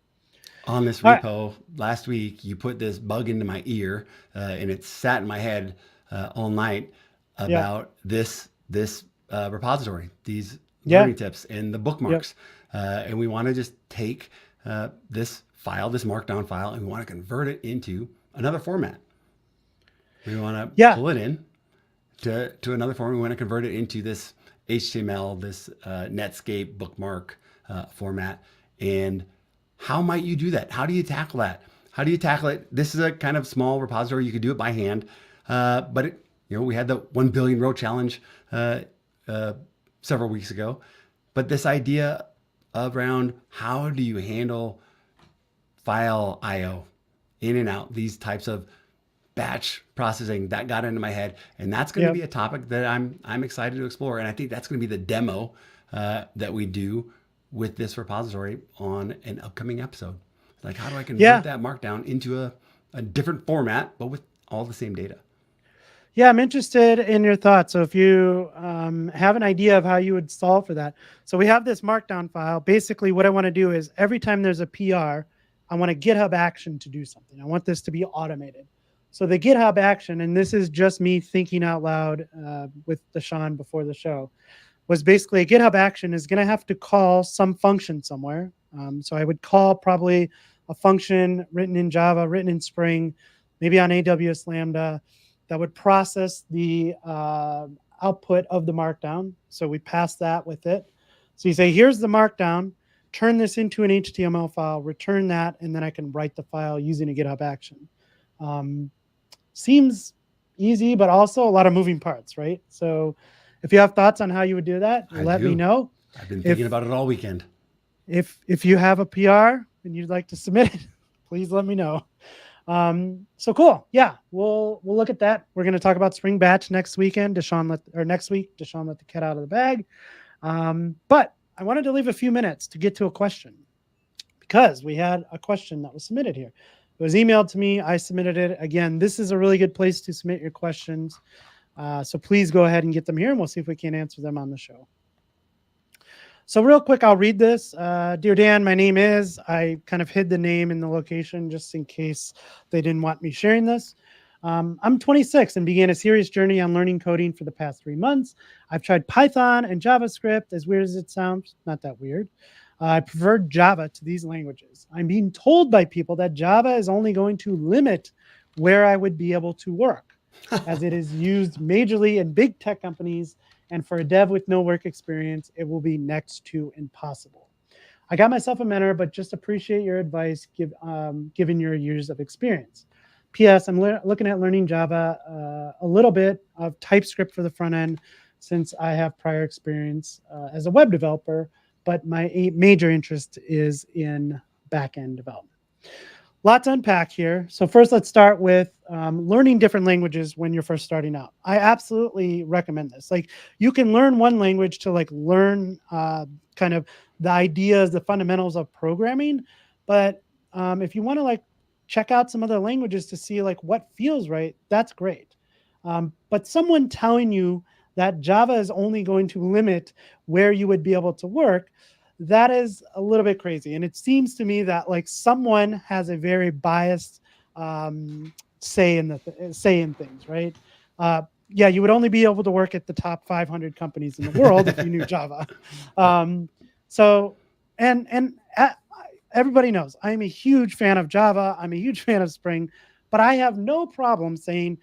On this All right. repo last week, you put this bug into my ear, and it sat in my head all night Yeah. about this repository, these Yeah. learning tips and the Yep. bookmarks, and we want to just take this file, this markdown file, and we want to convert it into another format. We want to Yeah. pull it in to another format. We want to convert it into this HTML, this Netscape bookmark format, and how might you do that? How do you tackle that? How do you tackle it? This is a kind of small repository. You could do it by hand, but we had the 1 billion row challenge uh, several weeks ago. But this idea around how do you handle file I/O in and out, these types of batch processing that got into my head, and that's going to Yep. be a topic that I'm excited to explore, and I think that's going to be the demo that we do with this repository on an upcoming episode. Like, how do I convert Yeah. that markdown into a different format, but with all the same data? Yeah, I'm interested in your thoughts. So if you have an idea of how you would solve for that. So we have this markdown file. Basically, what I want to do is every time there's a PR, I want a GitHub action to do something. I want this to be automated. So the GitHub action, and this is just me thinking out loud with DaShaun before the show, was basically a GitHub action is going to have to call some function somewhere. So I would call probably a function written in Java, written in Spring, maybe on AWS Lambda, that would process the output of the markdown. So we pass that with it. So you say, here's the markdown, turn this into an HTML file, return that, and then I can write the file using a GitHub action. Seems easy, but also a lot of moving parts, right? So if you have thoughts on how you would do that, I let me do. know. I've been thinking If about it all weekend. if you have a PR and you'd like to submit it, please let me know. So cool. Yeah, we'll look at that. We're going to talk about Spring Batch next weekend. Next week, DaShaun let the cat out of the bag. But I wanted to leave a few minutes to get to a question because we had a question that was submitted here. It was emailed to me. I submitted it. Again, this is a really good place to submit your questions. So please go ahead and get them here, and we'll see if we can answer them on the show. So real quick, I'll read this. Dear Dan, my name is, I kind of hid the name and the location just in case they didn't want me sharing this. I'm 26 and began a serious journey on learning coding for the past 3 months. I've tried Python and JavaScript, as weird as it sounds, not that weird. I prefer Java to these languages. I'm being told by people that Java is only going to limit where I would be able to work, as it is used majorly in big tech companies, and for a dev with no work experience, it will be next to impossible. I got myself a mentor, but just appreciate your advice given your years of experience. P.S. I'm looking at learning Java, a little bit of TypeScript for the front end, since I have prior experience as a web developer, but my major interest is in back-end development. Lot to unpack here. So first, let's start with learning different languages when you're first starting out. I absolutely recommend this. Like, you can learn one language to like learn kind of the ideas, the fundamentals of programming. But if you want to like check out some other languages to see like what feels right, that's great. But someone telling you that Java is only going to limit where you would be able to work, that is a little bit crazy. And it seems to me that like someone has a very biased say in things, right? Yeah, you would only be able to work at the top 500 companies in the world if you knew Java. So, everybody knows I'm a huge fan of Java. I'm a huge fan of Spring, but I have no problem saying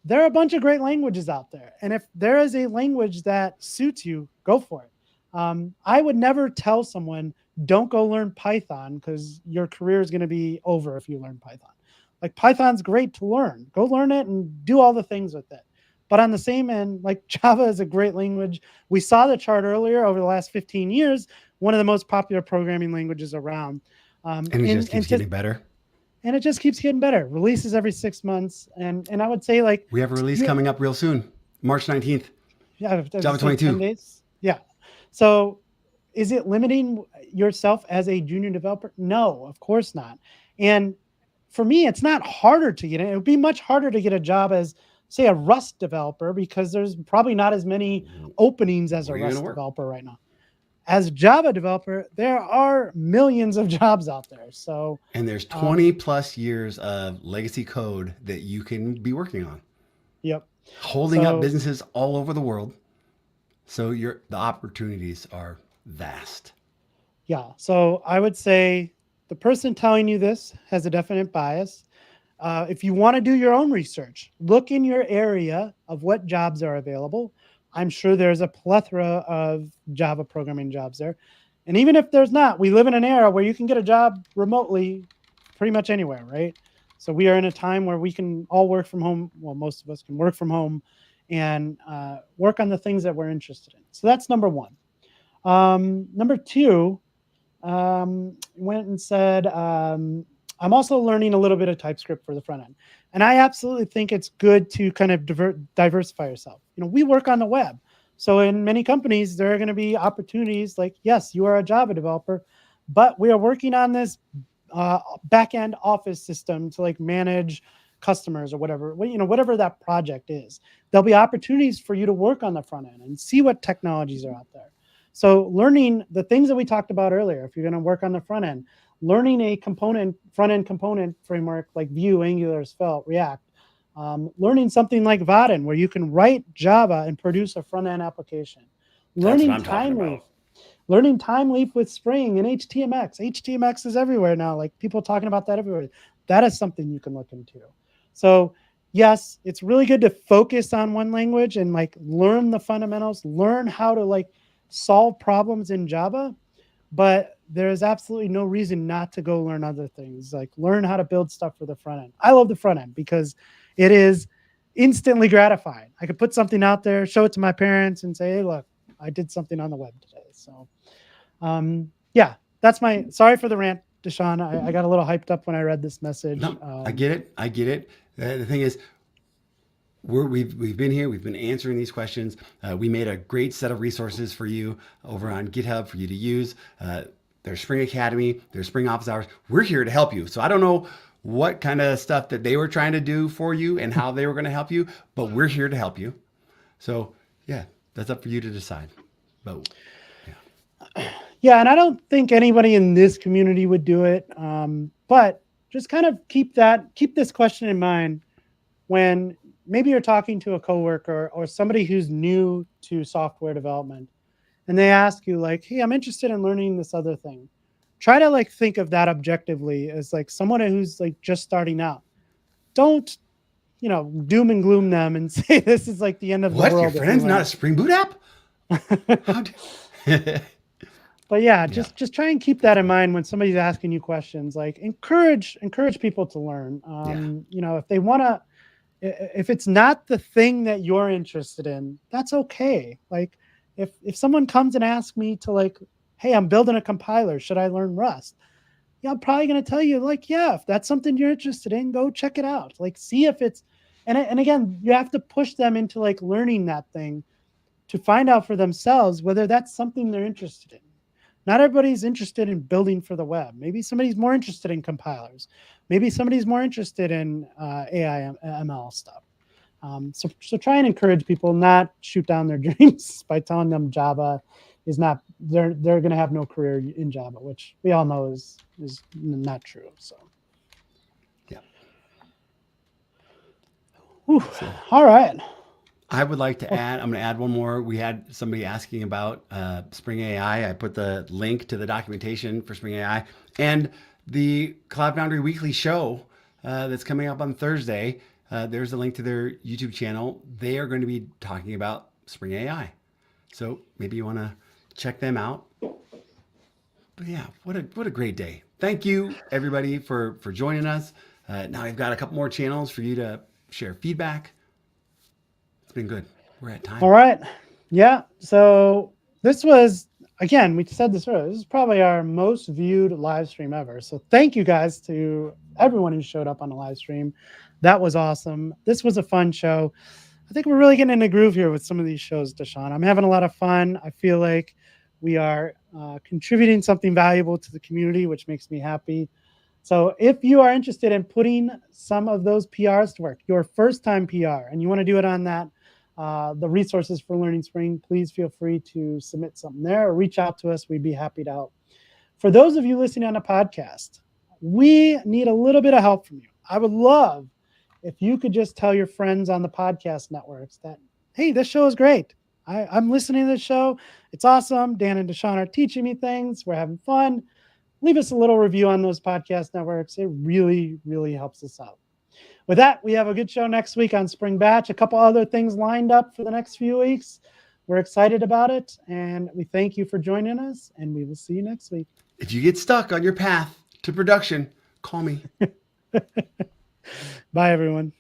there are a bunch of great languages out there. And if there is a language that suits you, go for it. I would never tell someone, don't go learn Python because your career is going to be over if you learn Python. Like, Python's great to learn. Go learn it and do all the things with it. But on the same end, like, Java is a great language. We saw the chart earlier. Over the last 15 years, one of the most popular programming languages around. And it just keeps getting better. And it just keeps getting better. Releases every 6 months. And I would say, like, we have a release coming up real soon, March 19th. Yeah, Java 22. 10 days. Yeah. So is it limiting yourself as a junior developer? No, of course not. And for me, it's not harder to get it. It would be much harder to get a job as, say, a Rust developer, because there's probably not as many openings as a Rust developer right now. As a Java developer, there are millions of jobs out there. So, and there's 20 plus years of legacy code that you can be working on. Yep. Holding up businesses all over the world. So the opportunities are vast. Yeah. So I would say the person telling you this has a definite bias. If you want to do your own research, look in your area of what jobs are available. I'm sure there's a plethora of Java programming jobs there. And even if there's not, we live in an era where you can get a job remotely pretty much anywhere, right? So we are in a time where we can all work from home. Well, most of us can work from home and work on the things that we're interested in. So that's number one. Number two, went and said, I'm also learning a little bit of TypeScript for the front end. And I absolutely think it's good to kind of diversify yourself. You know, we work on the web. So in many companies, there are going to be opportunities like, yes, you are a Java developer, but we are working on this back-end office system to like manage customers or whatever, whatever that project is. There'll be opportunities for you to work on the front end and see what technologies are out there. So learning the things that we talked about earlier, if you're going to work on the front end, learning a front-end component framework like Vue, Angular, Svelte, React, learning something like Vaadin, where you can write Java and produce a front-end application. Learning Timeleaf. Learning Timeleaf with Spring and HTMX. HTMX is everywhere now. Like, people talking about that everywhere. That is something you can look into. So yes, it's really good to focus on one language and like learn the fundamentals, learn how to like solve problems in Java, but there is absolutely no reason not to go learn other things. Like, learn how to build stuff for the front end. I love the front end because it is instantly gratifying. I could put something out there, show it to my parents and say, hey, look, I did something on the web today. So yeah, that's sorry for the rant, DaShaun. I got a little hyped up when I read this message. No, I get it. The thing is, we've been here. We've been answering these questions. We made a great set of resources for you over on GitHub for you to use. There's Spring Academy. There's Spring Office Hours. We're here to help you. So I don't know what kind of stuff that they were trying to do for you and how they were going to help you, but we're here to help you. So yeah, that's up for you to decide. But yeah, and I don't think anybody in this community would do it. But just kind of keep this question in mind when maybe you're talking to a coworker or somebody who's new to software development, and they ask you like, hey, I'm interested in learning this other thing. Try to like think of that objectively as like someone who's like just starting out. Don't, doom and gloom them and say this is like the end of the world. What? Your friend's not a Spring Boot app? But yeah, just try and keep that in mind when somebody's asking you questions. Like, encourage people to learn. If they want to, if it's not the thing that you're interested in, that's okay. Like, if someone comes and asks me to like hey, I'm building a compiler. Should I learn Rust? Yeah, I'm probably going to tell you, like, yeah, if that's something you're interested in, go check it out. Like, see if it's, and again, you have to push them into like learning that thing to find out for themselves whether that's something they're interested in. Not everybody's interested in building for the web. Maybe somebody's more interested in compilers. Maybe somebody's more interested in AI ML stuff. So try and encourage people, not shoot down their dreams by telling them Java is not, they're going to have no career in Java, which we all know is not true. So Yeah. so, all right. I would like to add, I'm going to add one more. We had somebody asking about Spring AI. I put the link to the documentation for Spring AI and the Cloud Foundry Weekly show that's coming up on Thursday. There's a link to their YouTube channel. They are going to be talking about Spring AI. So maybe you want to check them out. But yeah, what a great day. Thank you everybody for joining us. Now I've got a couple more channels for you to share feedback. It's been good. We're at time. All right. Yeah. So this was, again, we said this earlier, this is probably our most viewed live stream ever. So thank you guys to everyone who showed up on the live stream. That was awesome. This was a fun show. I think we're really getting in the groove here with some of these shows, DaShaun. I'm having a lot of fun. I feel like we are contributing something valuable to the community, which makes me happy. So if you are interested in putting some of those PRs to work, your first time PR, and you want to do it on that, the resources for Learning Spring, please feel free to submit something there or reach out to us. We'd be happy to help. For those of you listening on a podcast, we need a little bit of help from you. I would love if you could just tell your friends on the podcast networks that, hey, this show is great. I'm listening to this show. It's awesome. Dan and DaShaun are teaching me things. We're having fun. Leave us a little review on those podcast networks. It really, really helps us out. With that, we have a good show next week on Spring Batch. A couple other things lined up for the next few weeks. We're excited about it, and we thank you for joining us, and we will see you next week. If you get stuck on your path to production, call me. Bye, everyone.